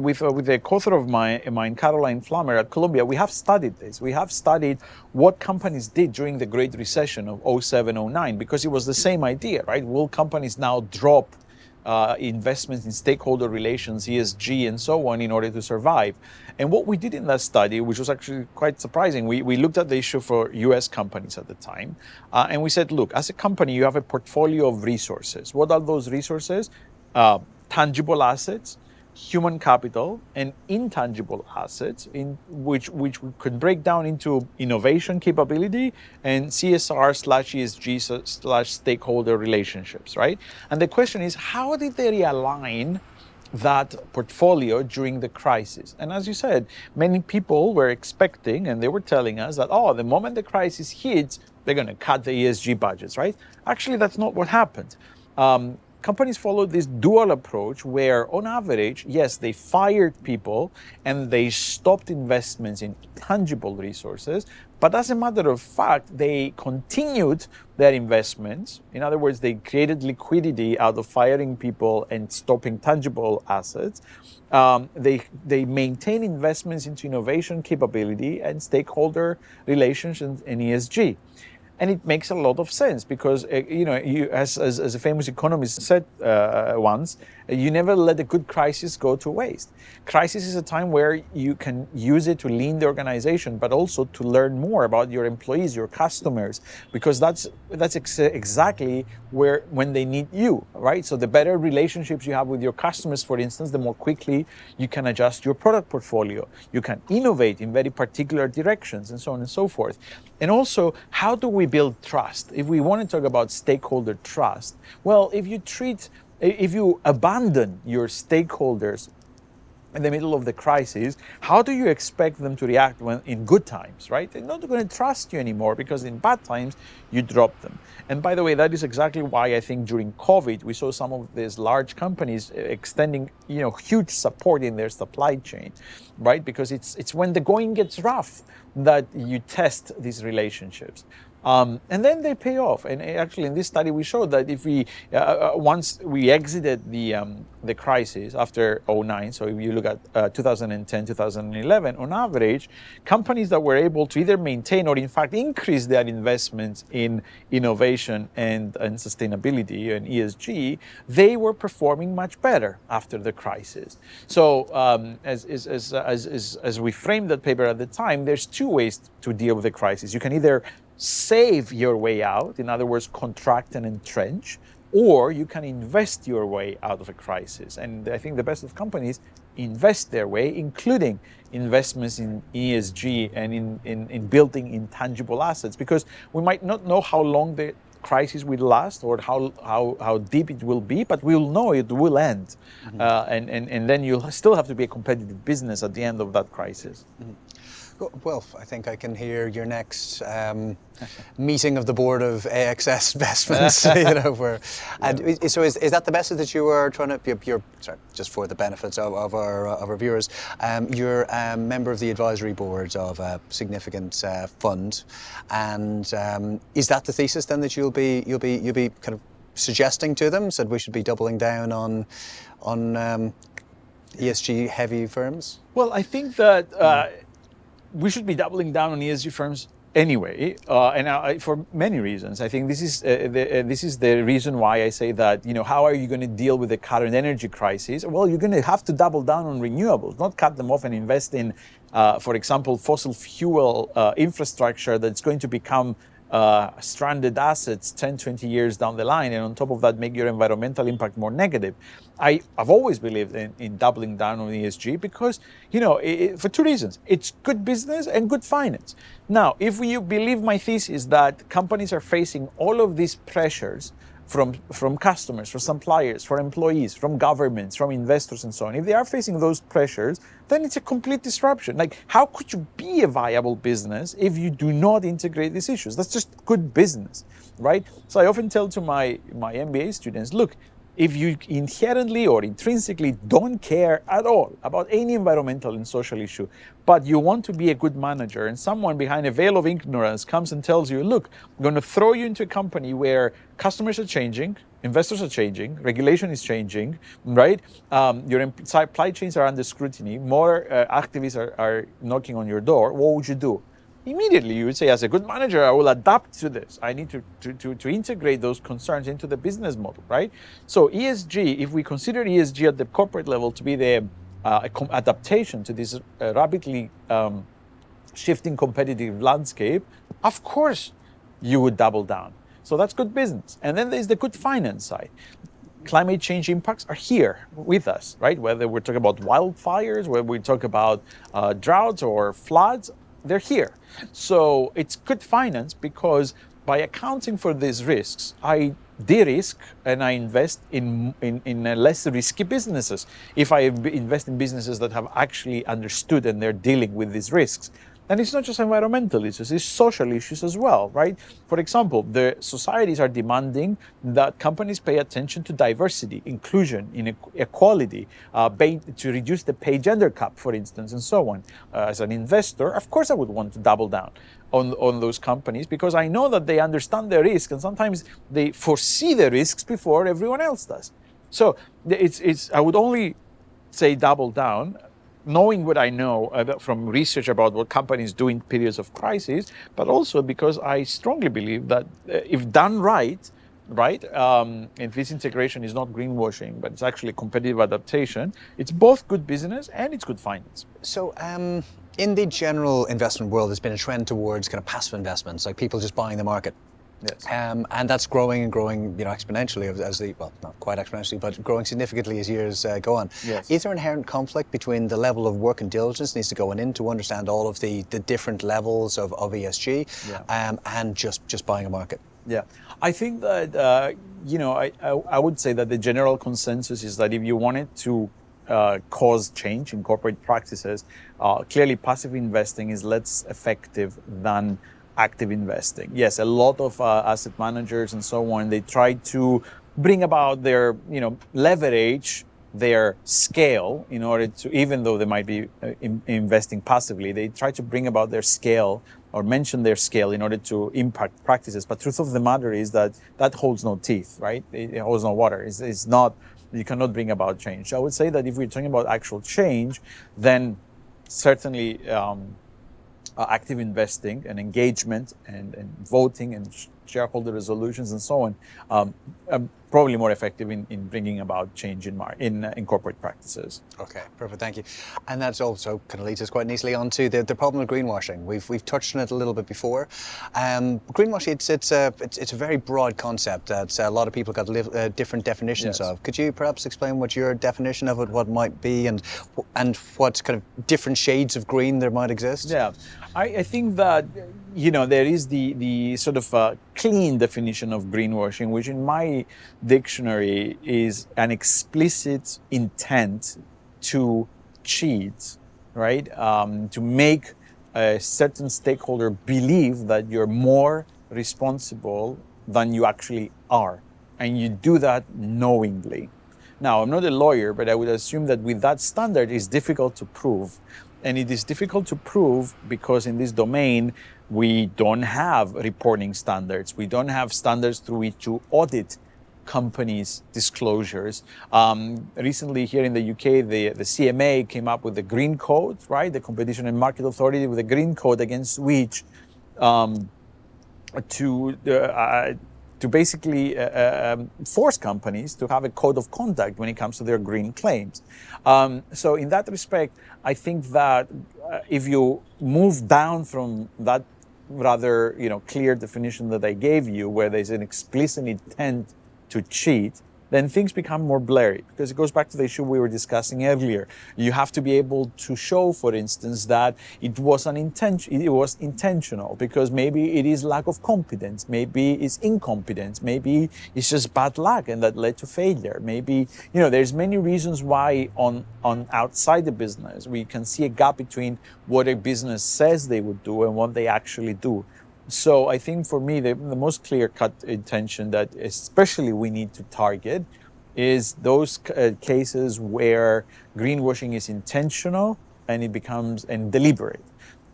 with the co-author of mine, Caroline Flammer at Columbia, we have studied this. We have studied what companies did during the Great Recession of 07, 09, because it was the same idea, right? Will companies now drop investments in stakeholder relations, ESG, and so on in order to survive. And what we did in that study, which was actually quite surprising, we looked at the issue for US companies at the time, and we said, look, as a company, you have a portfolio of resources. What are those resources? Tangible assets, human capital, and intangible assets, in which we could break down into innovation capability and CSR/ESG/stakeholder relationships, right? And the question is, how did they realign that portfolio during the crisis? And as you said, many people were expecting, and they were telling us that, oh, the moment the crisis hits, they're going to cut the ESG budgets, right? Actually, that's not what happened. Companies followed this dual approach where, on average, yes, they fired people and they stopped investments in tangible resources, but as a matter of fact, they continued their investments. In other words, they created liquidity out of firing people and stopping tangible assets. They maintain investments into innovation capability and stakeholder relations and ESG. And it makes a lot of sense because, as a famous economist said once, you never let a good crisis go to waste. Crisis is a time where you can use it to lean the organization, but also to learn more about your employees, your customers, because that's exactly when they need you, right? So the better relationships you have with your customers, for instance, the more quickly you can adjust your product portfolio. You can innovate in very particular directions and so on and so forth. And also, how do we build trust? If we want to talk about stakeholder trust, well, if you abandon your stakeholders in the middle of the crisis, how do you expect them to react when in good times, right? They're not going to trust you anymore because in bad times, you drop them. And by the way, that is exactly why I think during COVID, we saw some of these large companies extending, huge support in their supply chain, right? Because it's when the going gets rough that you test these relationships. And then they pay off. And actually, in this study, we showed that if we once we exited the crisis after 2009, so if you look at 2010, 2011, on average, companies that were able to either maintain or in fact increase their investments in innovation and sustainability and ESG, they were performing much better after the crisis. So as we framed that paper at the time, there's two ways to deal with the crisis. You can either save your way out, in other words, contract and entrench, or you can invest your way out of a crisis. And I think the best of companies invest their way, including investments in ESG and in building intangible assets, because we might not know how long the crisis will last or how deep it will be, but we'll know it will end. Mm-hmm. And then you'll still have to be a competitive business at the end of that crisis. Mm-hmm. Well, I think I can hear your next meeting of the board of AXS Investments. So is that the message that you were trying to? You're sorry, just for the benefits of our viewers. You're a member of the advisory board of a significant fund, and is that the thesis then that you'll be kind of suggesting to them? Said we should be doubling down on ESG heavy firms. Well, I think that. We should be doubling down on ESG firms anyway, and for many reasons. I think this is the reason why I say that, how are you going to deal with the current energy crisis? Well, you're going to have to double down on renewables, not cut them off and invest in, for example, fossil fuel infrastructure that's going to become stranded assets 10, 20 years down the line, and on top of that, make your environmental impact more negative. I've always believed in doubling down on ESG because, for two reasons. It's good business and good finance. Now, if you believe my thesis that companies are facing all of these pressures from customers, from suppliers, from employees, from governments, from investors, and so on, if they are facing those pressures, then it's a complete disruption. Like, how could you be a viable business if you do not integrate these issues? That's just good business, right? So I often tell to my MBA students, look, if you inherently or intrinsically don't care at all about any environmental and social issue, but you want to be a good manager, and someone behind a veil of ignorance comes and tells you, look, I'm going to throw you into a company where customers are changing, investors are changing, regulation is changing, right? Your supply chains are under scrutiny, more activists are knocking on your door, what would you do? immediately you would say, as a good manager, I will adapt to this. I need to integrate those concerns into the business model, right? So ESG, if we consider ESG at the corporate level to be the adaptation to this rapidly shifting competitive landscape, of course you would double down. So that's good business. And then there's the good finance side. Climate change impacts are here with us, right? Whether we're talking about wildfires, whether we talk about droughts or floods, they're here. So it's good finance because by accounting for these risks, I de-risk and I invest in less risky businesses. If I invest in businesses that have actually understood and they're dealing with these risks. And it's not just environmental issues, it's social issues as well, right? For example, the societies are demanding that companies pay attention to diversity, inclusion, equality, to reduce the pay gender gap, for instance, and so on. As an investor, of course I would want to double down on those companies because I know that they understand the risk and sometimes they foresee the risks before everyone else does. So I would only say double down, knowing what I know from research about what companies do in periods of crisis, but also because I strongly believe that if done right, and this integration is not greenwashing, but it's actually competitive adaptation, it's both good business and it's good finance. So in the general investment world, there's been a trend towards kind of passive investments, like people just buying the market. Yes. And that's growing and growing, exponentially well, not quite exponentially, but growing significantly as years go on. Yes. Is there inherent conflict between the level of work and diligence needs to go in to understand all of the different levels of ESG, and just buying a market? Yeah, I think that I would say that the general consensus is that if you wanted to cause change in corporate practices, clearly passive investing is less effective than active investing. Yes, a lot of asset managers and so on, they try to bring about their, leverage, their scale in order to, even though they might be investing passively, they try to bring about their scale or mention their scale in order to impact practices. But truth of the matter is that holds no teeth, right? It holds no water. It's not, you cannot bring about change. So I would say that if we're talking about actual change, then certainly active investing and engagement and voting and shareholder resolutions and so on are probably more effective in bringing about change in corporate practices. Okay, perfect, thank you. And that's also kind of leads us quite neatly onto the problem of greenwashing. We've touched on it a little bit before. Greenwashing, it's a very broad concept that a lot of people got different definitions of. Could you perhaps explain what your definition of it, what might be, and what kind of different shades of green there might exist? Yeah, I think that there is the sort of clean definition of greenwashing, which in my dictionary is an explicit intent to cheat, right? To make a certain stakeholder believe that you're more responsible than you actually are. And you do that knowingly. Now, I'm not a lawyer, but I would assume that with that standard, it's difficult to prove. And it is difficult to prove because in this domain, we don't have reporting standards. We don't have standards through which to audit companies' disclosures. Recently here in the UK, the CMA came up with the Green Code, right? The Competition and Market Authority with a Green Code against which to basically force companies to have a code of conduct when it comes to their green claims. So in that respect, I think that if you move down from that rather clear definition that I gave you, where there's an explicit intent to cheat, then things become more blurry, because it goes back to the issue we were discussing earlier. You have to be able to show, for instance, that it was intentional, because maybe it is lack of competence, maybe it's incompetence, maybe it's just bad luck and that led to failure. Maybe, there's many reasons why on outside the business, we can see a gap between what a business says they would do and what they actually do. So I think for me, the most clear-cut intention that especially we need to target is those cases where greenwashing is intentional and it becomes deliberate.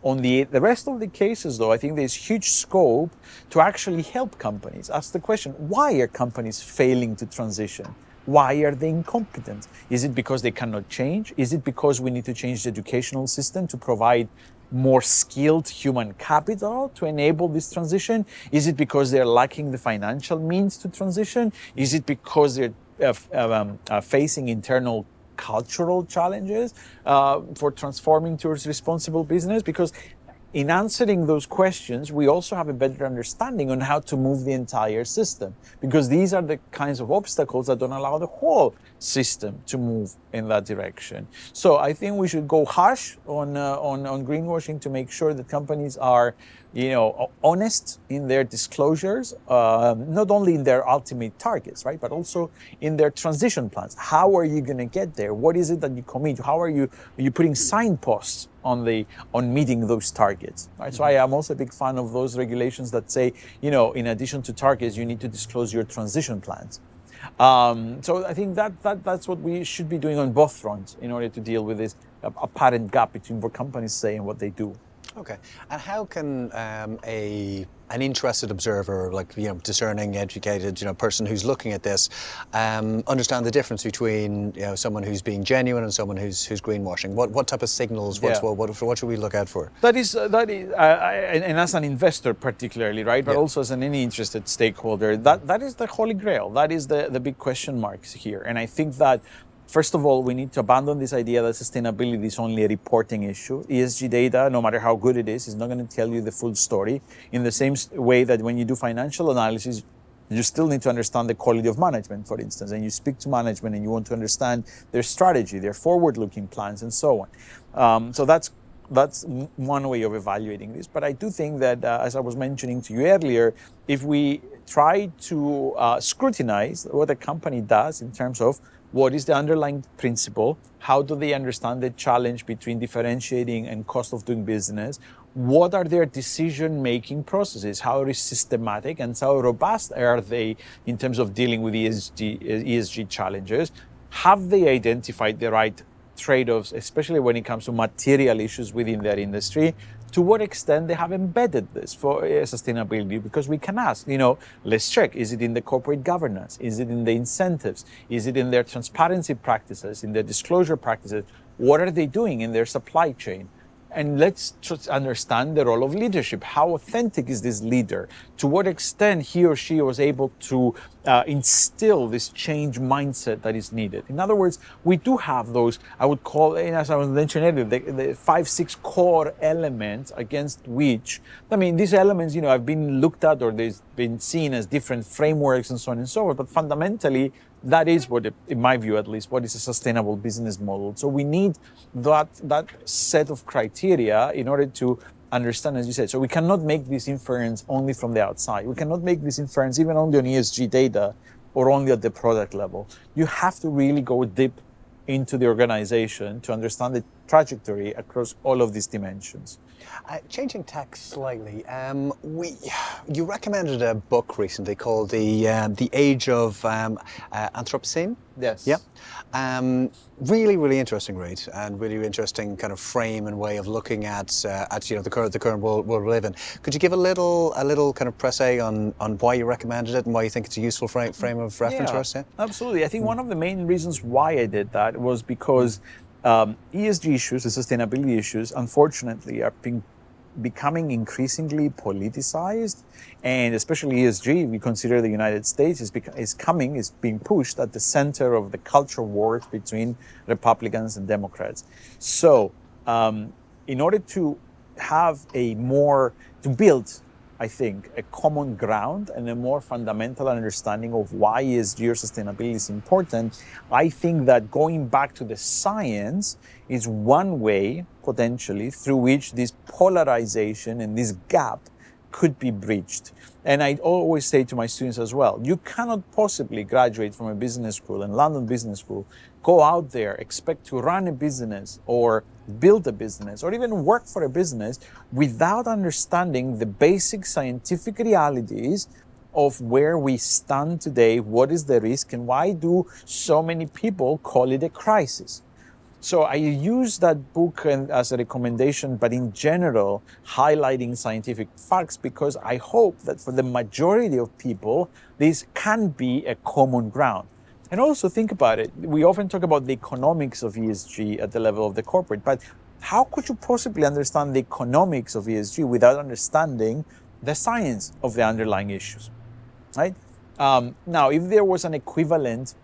On the rest of the cases, though, I think there's huge scope to actually help companies. Ask the question, why are companies failing to transition? Why are they incompetent? Is it because they cannot change? Is it because we need to change the educational system to provide more skilled human capital to enable this transition? Is it because they're lacking the financial means to transition? Is it because they're facing internal cultural challenges for transforming towards responsible business? Because in answering those questions, we also have a better understanding on how to move the entire system, because these are the kinds of obstacles that don't allow the whole system to move in that direction. So I think we should go harsh on greenwashing to make sure that companies are, honest in their disclosures, not only in their ultimate targets, right, but also in their transition plans. How are you going to get there? What is it that you commit? How are you putting signposts on meeting those targets, right? So I am also a big fan of those regulations that say, in addition to targets, you need to disclose your transition plans. So I think that's what we should be doing on both fronts in order to deal with this apparent gap between what companies say and what they do. Okay, and how can an interested observer, like discerning, educated, person who's looking at this, understand the difference between someone who's being genuine and someone who's greenwashing? What type of signals? What should we look out for? That is, and as an investor particularly, right, but also as any interested stakeholder, that is the holy grail. That is the big question marks here, and I think that. First of all, we need to abandon this idea that sustainability is only a reporting issue. ESG data, no matter how good it is not going to tell you the full story. In the same way that when you do financial analysis, you still need to understand the quality of management, for instance, and you speak to management and you want to understand their strategy, their forward-looking plans, and so on. So that's one way of evaluating this. But I do think that, as I was mentioning to you earlier, if we try to scrutinize what a company does in terms of what is the underlying principle? How do they understand the challenge between differentiating and cost of doing business? What are their decision-making processes? How systematic and how robust are they in terms of dealing with ESG challenges? Have they identified the right trade-offs, especially when it comes to material issues within their industry? To what extent they have embedded this for sustainability? Because we can ask, let's check, is it in the corporate governance? Is it in the incentives? Is it in their transparency practices, in their disclosure practices? What are they doing in their supply chain? And let's understand the role of leadership. How authentic is this leader? To what extent he or she was able to instill this change mindset that is needed? In other words, we do have those, I would call, as I was mentioning earlier, the 5-6 core elements against which, these elements, have been looked at or they've been seen as different frameworks and so on and so forth, but fundamentally, that is what, in my view at least, what is a sustainable business model. So we need that set of criteria in order to understand, as you said. So we cannot make this inference only from the outside. We cannot make this inference even only on ESG data or only at the product level. You have to really go deep into the organization to understand the trajectory across all of these dimensions. Changing tack slightly, you recommended a book recently called The Age of Anthropocene. Yes. Yeah. Really, really interesting read and really interesting kind of frame and way of looking at the current world we live in. Could you give a little kind of pressé on why you recommended it and why you think it's a useful frame of reference for us? Yeah? Absolutely. I think one of the main reasons why I did that was because ESG issues and sustainability issues, unfortunately, are becoming increasingly politicized, and especially ESG, we consider the United States is being pushed at the center of the culture wars between Republicans and Democrats. So, in order to have to build, I think, a common ground and a more fundamental understanding of why ESG or sustainability is important, I think that going back to the science is one way, potentially, through which this polarization and this gap could be breached. And I always say to my students as well, you cannot possibly graduate from a business school, and London Business School, go out there, expect to run a business or build a business or even work for a business without understanding the basic scientific realities of where we stand today, what is the risk, and why do so many people call it a crisis. So I use that book as a recommendation, but in general, highlighting scientific facts, because I hope that for the majority of people, this can be a common ground. And also think about it. We often talk about the economics of ESG at the level of the corporate, but how could you possibly understand the economics of ESG without understanding the science of the underlying issues, right? Now, if there was an equivalent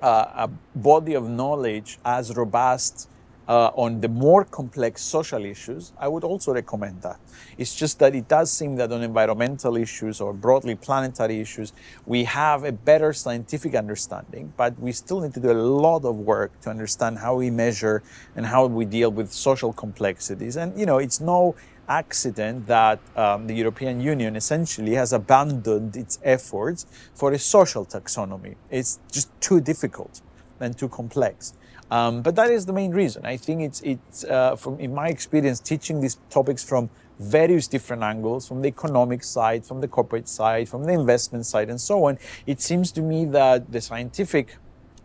a body of knowledge as robust on the more complex social issues, I would also recommend that. It's just that it does seem that on environmental issues or broadly planetary issues, we have a better scientific understanding, but we still need to do a lot of work to understand how we measure and how we deal with social complexities. And, it's no accident that the European Union essentially has abandoned its efforts for a social taxonomy. It's just too difficult and too complex. But that is the main reason. I think it's in my experience, teaching these topics from various different angles, from the economic side, from the corporate side, from the investment side, and so on, it seems to me that the scientific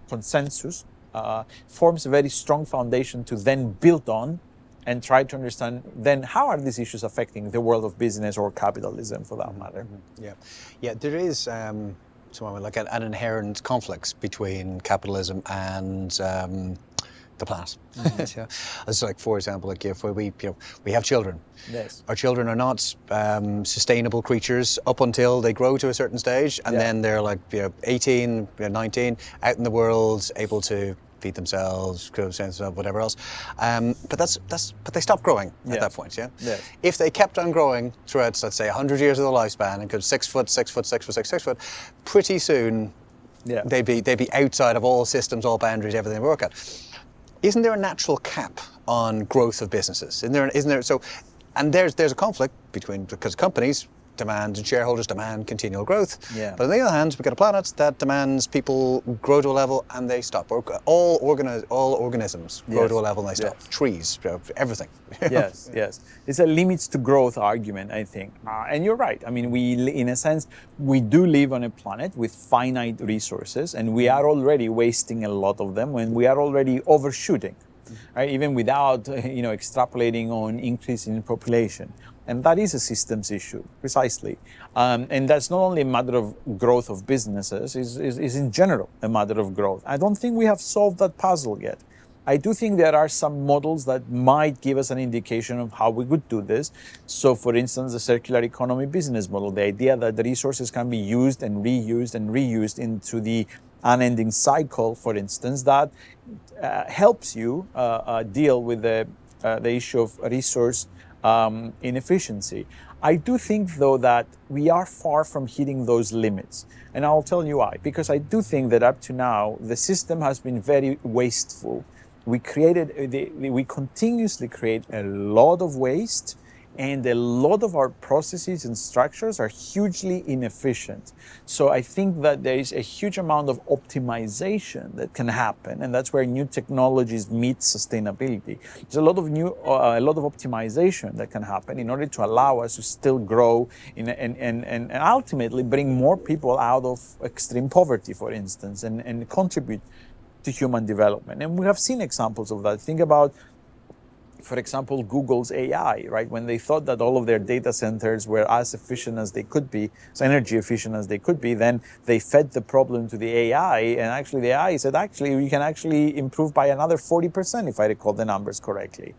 consensus forms a very strong foundation to then build on and try to understand then how are these issues affecting the world of business or capitalism for that matter. Yeah, there is so when we look at an inherent conflict between capitalism and the planet. Yeah. It's like, for example, like if we have children. Yes. Our children are not sustainable creatures up until they grow to a certain stage, and then they're like 18, 19, out in the world, able to feed themselves, whatever else. But they stop growing at that point, yeah? Yes. If they kept on growing throughout, let's say, 100 years of their lifespan and could 6 foot, 6 foot, 6 foot, 6 foot, pretty soon they'd be outside of all systems, all boundaries, everything they work at. Isn't there a natural cap on growth of businesses? Isn't there? So, and there's a conflict because companies demand and shareholders demand continual growth. Yeah. But on the other hand, we've got a planet that demands people grow to a level and they stop. All organisms grow to a level and they stop. Trees, everything. Yes. It's a limits to growth argument, I think. And you're right. I mean, in a sense, we do live on a planet with finite resources, and we are already wasting a lot of them when we are already overshooting, right? Even without, extrapolating on increase in population. And that is a systems issue, precisely. And that's not only a matter of growth of businesses, is in general a matter of growth. I don't think we have solved that puzzle yet. I do think there are some models that might give us an indication of how we could do this. So, for instance, the circular economy business model, the idea that the resources can be used and reused into the unending cycle, for instance, that helps you deal with the issue of resource inefficiency. I do think, though, that we are far from hitting those limits. And I'll tell you why. Because I do think that up to now, the system has been very wasteful. We continuously create a lot of waste, and a lot of our processes and structures are hugely inefficient. So I think that there is a huge amount of optimization that can happen, and that's where new technologies meet sustainability. There's a lot of optimization that can happen in order to allow us to still grow and ultimately bring more people out of extreme poverty, for instance, and contribute to human development. And we have seen examples of that. Think about, for example, Google's AI, right? When they thought that all of their data centers were as efficient as they could be, as energy efficient as they could be, then they fed the problem to the AI, and actually the AI said, we can actually improve by another 40%, if I recall the numbers correctly,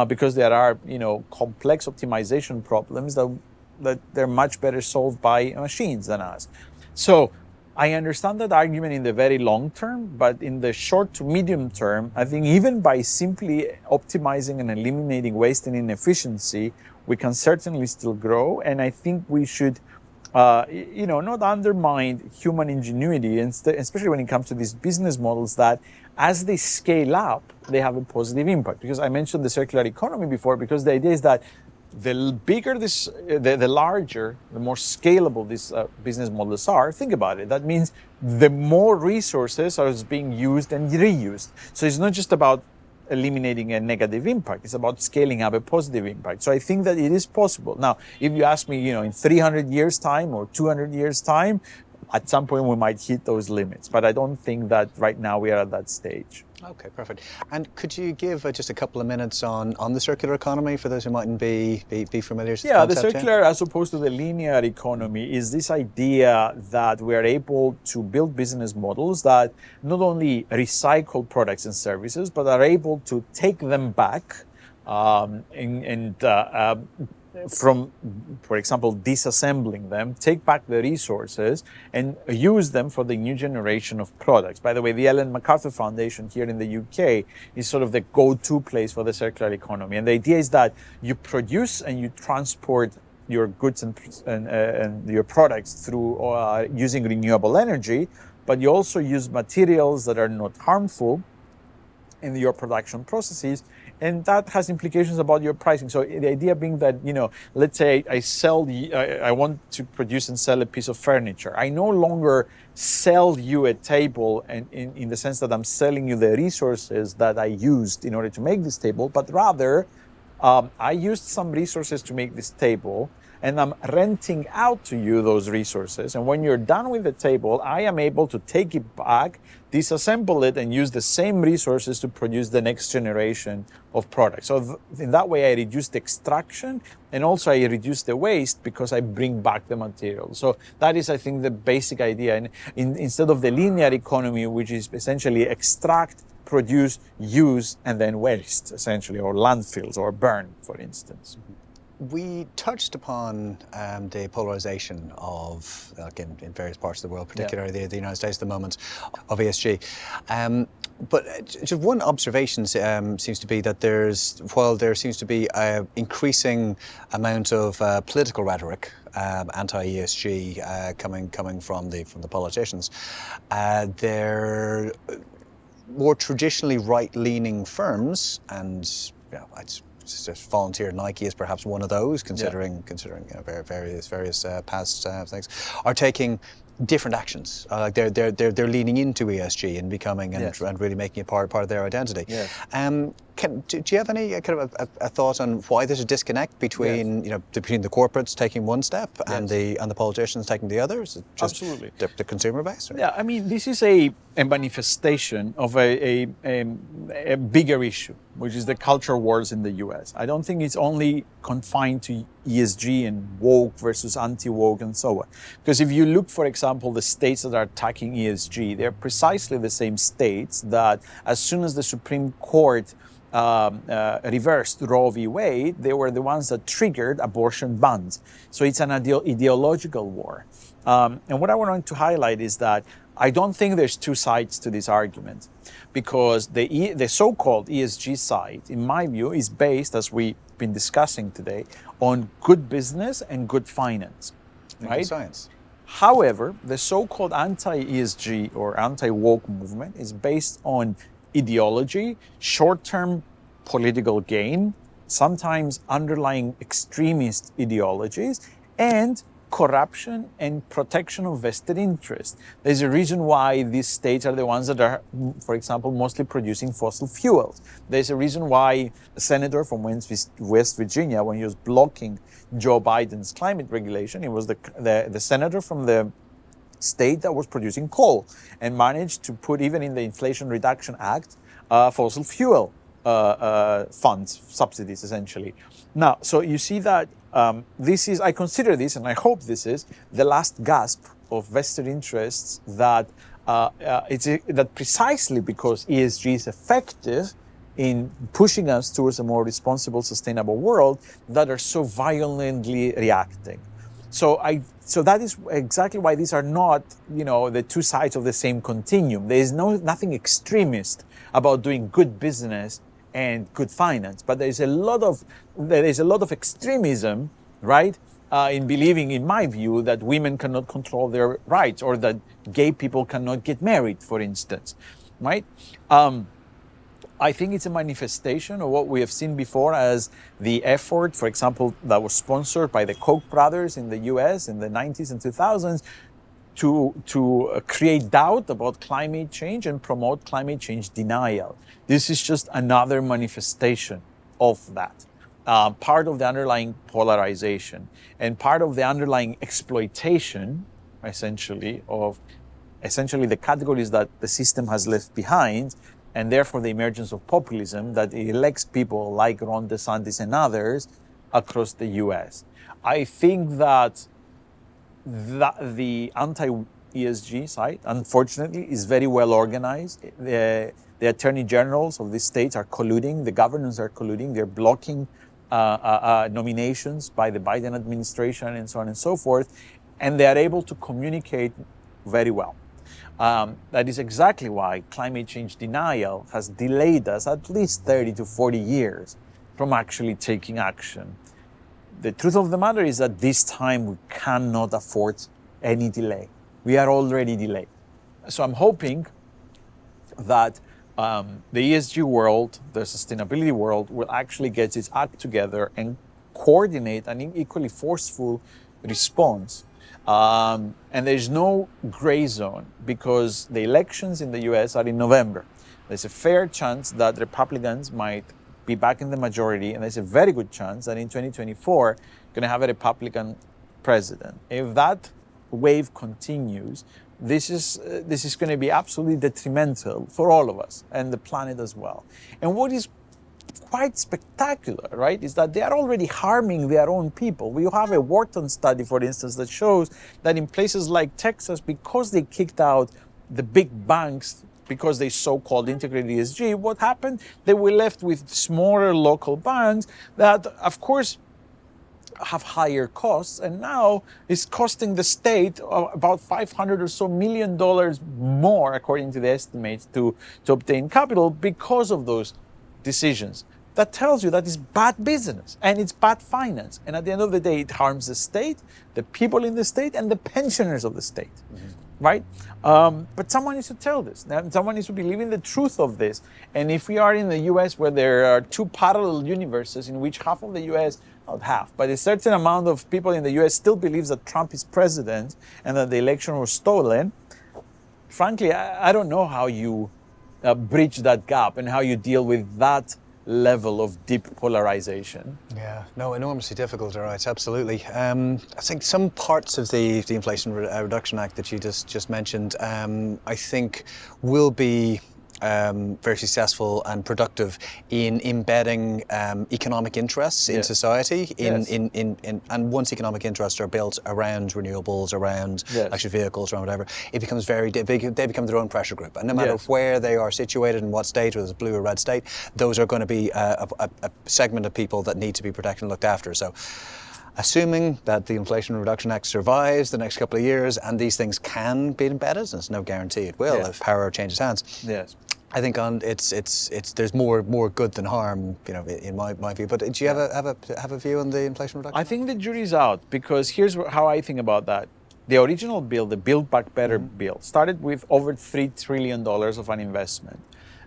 because there are, complex optimization problems that they're much better solved by machines than us. So I understand that argument in the very long term, but in the short to medium term, I think even by simply optimizing and eliminating waste and inefficiency, we can certainly still grow. And I think we should, not undermine human ingenuity, and especially when it comes to these business models that, as they scale up, they have a positive impact. Because I mentioned the circular economy before, because the idea is that the bigger the larger, the more scalable these business models are. Think about it. That means the more resources are being used and reused. So it's not just about eliminating a negative impact. It's about scaling up a positive impact. So I think that it is possible. Now, if you ask me, in 300 years' time or 200 years' time, At some point, we might hit those limits, but I don't think that right now we are at that stage. Okay, perfect. And could you give just a couple of minutes on the circular economy for those who mightn't be familiar with the Yeah, the concept? circular, as opposed to the linear economy, is this idea that we are able to build business models that not only recycle products and services, but are able to take them back from, for example, disassembling them, take back the resources and use them for the new generation of products. By the way, the Ellen MacArthur Foundation here in the UK is sort of the go-to place for the circular economy. And the idea is that you produce and you transport your goods and your products through using renewable energy, but you also use materials that are not harmful in your production processes, and that has implications about your pricing. So the idea being that, let's say I want to produce and sell a piece of furniture. I no longer sell you a table and in the sense that I'm selling you the resources that I used in order to make this table, but rather I used some resources to make this table, and I'm renting out to you those resources. And when you're done with the table, I am able to take it back, disassemble it, and use the same resources to produce the next generation of products. So in that way, I reduce the extraction, and also I reduce the waste because I bring back the material. So that is, I think, the basic idea. And instead of the linear economy, which is essentially extract, produce, use, and then waste, essentially, or landfills, or burn, for instance. We touched upon the polarization of, in various parts of the world, particularly the United States at the moment, of ESG. But just one observation seems to be that while there seems to be an increasing amount of political rhetoric, anti-ESG, coming from the politicians, they're more traditionally right-leaning firms, and just volunteer Nike is perhaps one of those, considering various past things, are taking different actions. They're leaning into ESG and becoming and really making it part of their identity. Yes. Do you have any kind of a thought on why there's a disconnect between between the corporates taking one step and the politicians taking the other? Is it just Absolutely. the consumer base? Or? Yeah, I mean, this is a manifestation of a bigger issue, which is the culture wars in the US. I don't think it's only confined to ESG and woke versus anti-woke and so on. Because if you look, for example, the states that are attacking ESG, they're precisely the same states that, as soon as the Supreme Court reversed Roe v. Wade, they were the ones that triggered abortion bans. So it's an ideological war. And what I wanted to highlight is that I don't think there's two sides to this argument, because the so-called ESG side, in my view, is based, as we've been discussing today, on good business and good finance, right? Good science. However, the so-called anti-ESG or anti-woke movement is based on ideology, short-term political gain, sometimes underlying extremist ideologies, and corruption and protection of vested interest. There's a reason why these states are the ones that are, for example, mostly producing fossil fuels. There's a reason why a senator from West Virginia, when he was blocking Joe Biden's climate regulation, it was the senator from the state that was producing coal and managed to put, even in the Inflation Reduction Act, fossil fuel funds, subsidies, essentially. Now, so you see that I consider this, and I hope this is, the last gasp of vested interests that that precisely because ESG is effective in pushing us towards a more responsible, sustainable world, that are so violently reacting. So that is exactly why these are not, the two sides of the same continuum. There is nothing extremist about doing good business and good finance, but there is a lot of extremism, right, in believing, in my view, that women cannot control their rights, or that gay people cannot get married, for instance, right? I think it's a manifestation of what we have seen before as the effort, for example, that was sponsored by the Koch brothers in the US in the 90s and 2000s to create doubt about climate change and promote climate change denial. This is just another manifestation of that. Part of the underlying polarization and part of the underlying exploitation essentially, of the categories that the system has left behind, and therefore the emergence of populism that elects people like Ron DeSantis and others across the US. I think that the anti-ESG side, unfortunately, is very well organized. The attorney generals of these states are colluding, the governors are colluding, they're blocking nominations by the Biden administration and so on and so forth, and they are able to communicate very well. That is exactly why climate change denial has delayed us at least 30 to 40 years from actually taking action. The truth of the matter is that this time we cannot afford any delay. We are already delayed. So I'm hoping that the ESG world, the sustainability world, will actually get its act together and coordinate an equally forceful response. And there's no gray zone because the elections in the US are in November. There's a fair chance that Republicans might be back in the majority, and there's a very good chance that in 2024, you're going to have a Republican president. If that wave continues, this is going to be absolutely detrimental for all of us and the planet as well. And what is quite spectacular, right, is that they are already harming their own people. We have a Wharton study, for instance, that shows that in places like Texas, because they kicked out the big banks because they so-called integrated ESG, what happened? They were left with smaller local banks that, of course, have higher costs, and now is costing the state about $500 or so million more, according to the estimates, to obtain capital because of those decisions. That tells you that it's bad business and it's bad finance. And at the end of the day, it harms the state, the people in the state, and the pensioners of the state. Right? But someone needs to tell this. Someone needs to believe in the truth of this. And if we are in the US where there are two parallel universes in which half of the US, not half, but a certain amount of people in the US still believes that Trump is president and that the election was stolen, frankly, I don't know how you bridge that gap and how you deal with that level of deep polarization. Yeah, no, enormously difficult, all right, absolutely. I think some parts of the Inflation Reduction Act that you just mentioned, I think will be very successful and productive in embedding economic interests in society. And once economic interests are built around renewables, around electric vehicles, around whatever, it becomes very big. They become their own pressure group. And no matter where they are situated, in what state, whether it's blue or red state, those are going to be a segment of people that need to be protected and looked after. So, assuming that the Inflation Reduction Act survives the next couple of years and these things can be embedded, and it's no guarantee it will if power changes hands. Yes. I think there's more good than harm, you know, in my view. But do you have a view on the Inflation Reduction? I think the jury's out, because here's how I think about that. The original bill, the Build Back Better bill, started with over $3 trillion of an investment.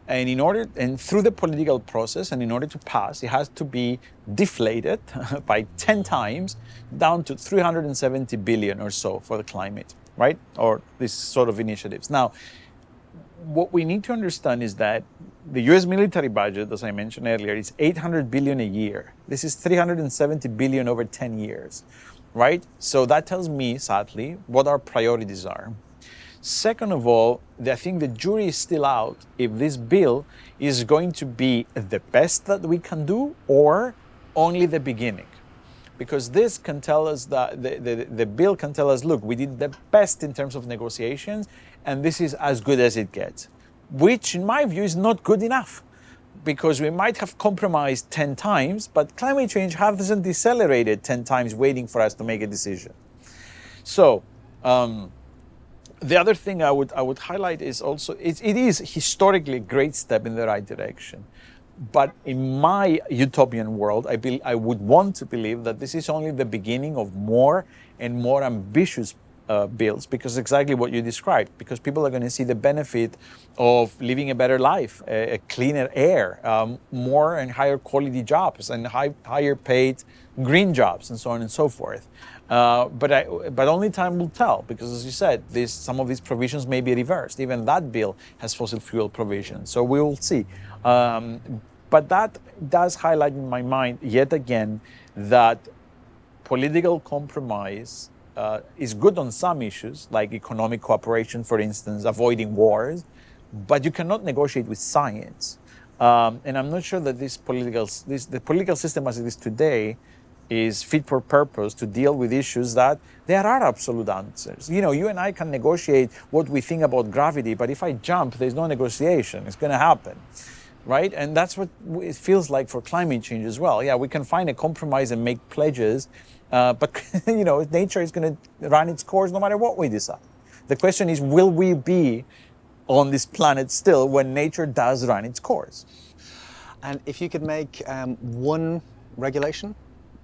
And through the political process, and in order to pass, it has to be deflated by 10 times down to 370 billion or so for the climate, right? Or this sort of initiatives. Now, what we need to understand is that the US military budget, as I mentioned earlier, is 800 billion a year. This is 370 billion over 10 years, right? So that tells me, sadly, what our priorities are. Second of all, I think the jury is still out if this bill is going to be the best that we can do or only the beginning. Because this can tell us that the bill can tell us, look, we did the best in terms of negotiations, and this is as good as it gets, which in my view is not good enough, because we might have compromised 10 times, but climate change hasn't decelerated 10 times waiting for us to make a decision. So the other thing I would highlight is also, it is historically a great step in the right direction. But in my utopian world, I would want to believe that this is only the beginning of more and more ambitious bills, because exactly what you described, because people are going to see the benefit of living a better life, a cleaner air, more and higher quality jobs, and higher paid green jobs, and so on and so forth. But only time will tell, because as you said, some of these provisions may be reversed. Even that bill has fossil fuel provisions, so we will see. But that does highlight in my mind, yet again, that political compromise is good on some issues, like economic cooperation, for instance, avoiding wars, but you cannot negotiate with science. And I'm not sure that the political system as it is today is fit for purpose to deal with issues that there are absolute answers. You know, you and I can negotiate what we think about gravity, but if I jump, there's no negotiation. It's going to happen, right? And that's what it feels like for climate change as well. Yeah, we can find a compromise and make pledges, but you know, nature is going to run its course no matter what we decide. The question is, will we be on this planet still when nature does run its course? And if you could make one regulation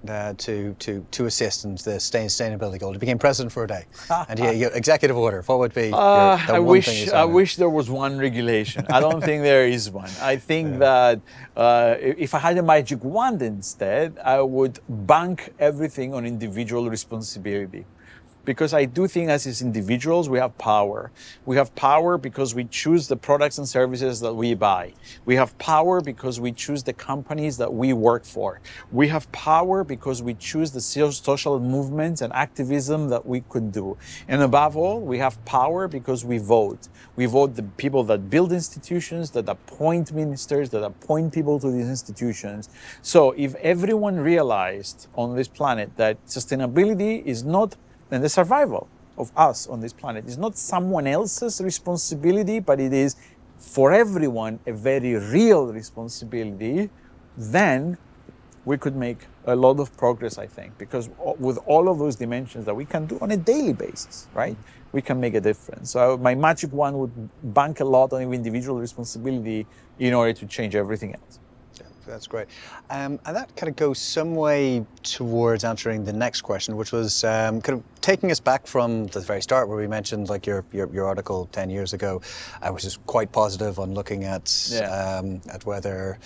to assist in the sustainability goal, you became president for a day, and your executive order, what would be I wish there was one regulation. I don't think there is one. I think that if I had a magic wand instead, I would bank everything on individual responsibility. Because I do think as individuals, we have power. We have power because we choose the products and services that we buy. We have power because we choose the companies that we work for. We have power because we choose the social movements and activism that we could do. And above all, we have power because we vote. We vote the people that build institutions, that appoint ministers, that appoint people to these institutions. So if everyone realized on this planet that sustainability is not, and the survival of us on this planet is not someone else's responsibility, but it is for everyone a very real responsibility, then we could make a lot of progress, I think, because with all of those dimensions that we can do on a daily basis, right, we can make a difference. So my magic wand would bank a lot on individual responsibility in order to change everything else. That's great. And that kind of goes some way towards answering the next question, which was kind of taking us back from the very start where we mentioned like your article 10 years ago, which is quite positive on looking at whether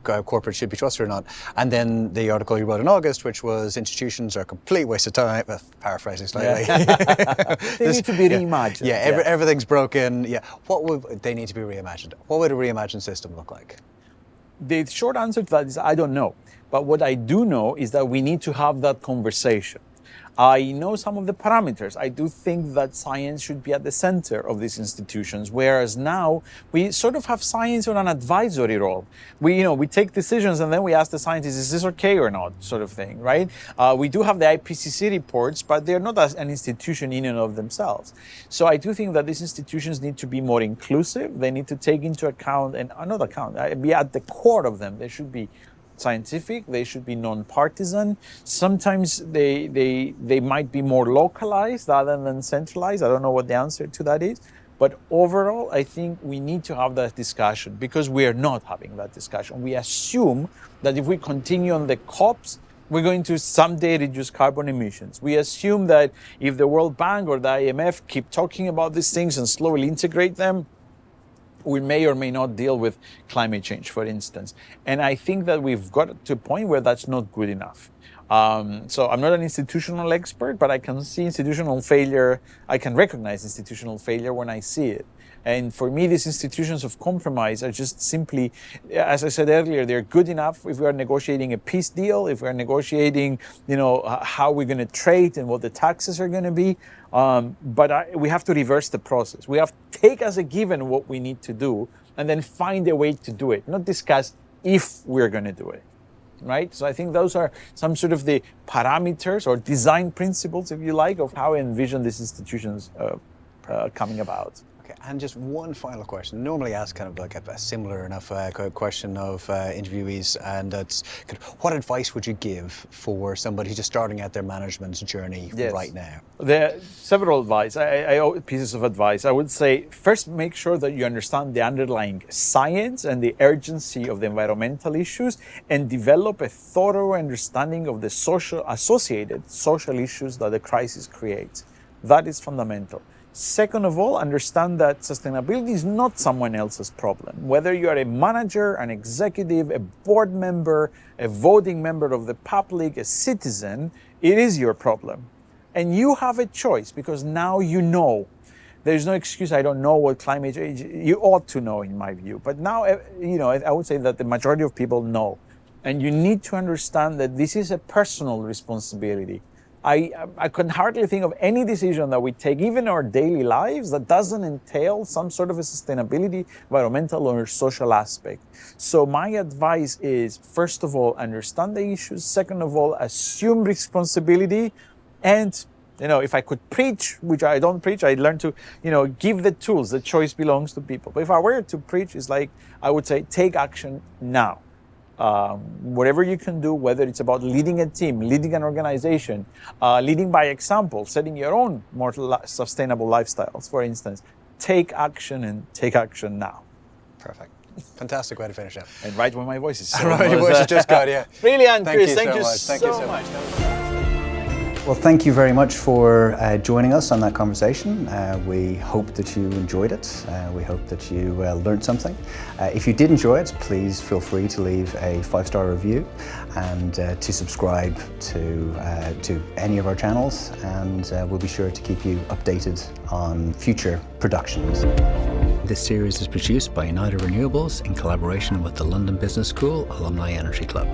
corporate should be trusted or not. And then the article you wrote in August, which was institutions are a complete waste of time, paraphrasing slightly. They need to be reimagined. Everything's broken. Yeah. What would they need to be reimagined? What would a reimagined system look like? The short answer to that is I don't know. But what I do know is that we need to have that conversation. I know some of the parameters. I do think that science should be at the center of these institutions, whereas now we sort of have science on an advisory role. We take decisions and then we ask the scientists, is this okay or not, sort of thing, right? We do have the IPCC reports, but they're not an institution in and of themselves. So I do think that these institutions need to be more inclusive. They need to take into account, and not account, be at the core of them. They should be scientific, they should be non-partisan. Sometimes they might be more localized rather than centralized. I don't know what the answer to that is. But overall, I think we need to have that discussion because we are not having that discussion. We assume that if we continue on the COPs, we're going to someday reduce carbon emissions. We assume that if the World Bank or the IMF keep talking about these things and slowly integrate them, we may or may not deal with climate change, for instance. And I think that we've got to a point where that's not good enough. So I'm not an institutional expert, but I can see institutional failure. I can recognize institutional failure when I see it. And for me, these institutions of compromise are just simply, as I said earlier, they're good enough if we are negotiating a peace deal, if we're negotiating, how we're going to trade and what the taxes are going to be. But we have to reverse the process. We have to take as a given what we need to do and then find a way to do it, not discuss if we're going to do it. Right? So I think those are some sort of the parameters or design principles, if you like, of how I envision these institutions coming about. Okay, and just one final question. Normally ask kind of like a similar enough question of interviewees, and that's kind of, what advice would you give for somebody who's just starting out their management journey right now? There are several pieces of advice. I would say, first, make sure that you understand the underlying science and the urgency of the environmental issues, and develop a thorough understanding of the associated social issues that the crisis creates. That is fundamental. Second of all, understand that sustainability is not someone else's problem. Whether you are a manager, an executive, a board member, a voting member of the public, a citizen, it is your problem. And you have a choice because now you know. There's no excuse, I don't know what climate change, you ought to know in my view. But now, I would say that the majority of people know. And you need to understand that this is a personal responsibility. I can hardly think of any decision that we take, even in our daily lives, that doesn't entail some sort of a sustainability, environmental or social aspect. So my advice is, first of all, understand the issues. Second of all, assume responsibility. And, if I could preach, which I don't preach, I learned to, give the tools. The choice belongs to people. But if I were to preach, it's like, I would say, take action now. Whatever you can do, whether it's about leading a team, leading an organization, leading by example, setting your own more sustainable lifestyles, for instance, take action and take action now. Perfect. Fantastic way to finish up. And right when my voice is so right when your voice is just good, yeah. Brilliant, Thank Chris. you Thank you so much. Well, thank you very much for joining us on that conversation. We hope that you enjoyed it. We hope that you learned something. If you did enjoy it, please feel free to leave a 5-star review and to subscribe to any of our channels, and we'll be sure to keep you updated on future productions. This series is produced by United Renewables in collaboration with the London Business School Alumni Energy Club.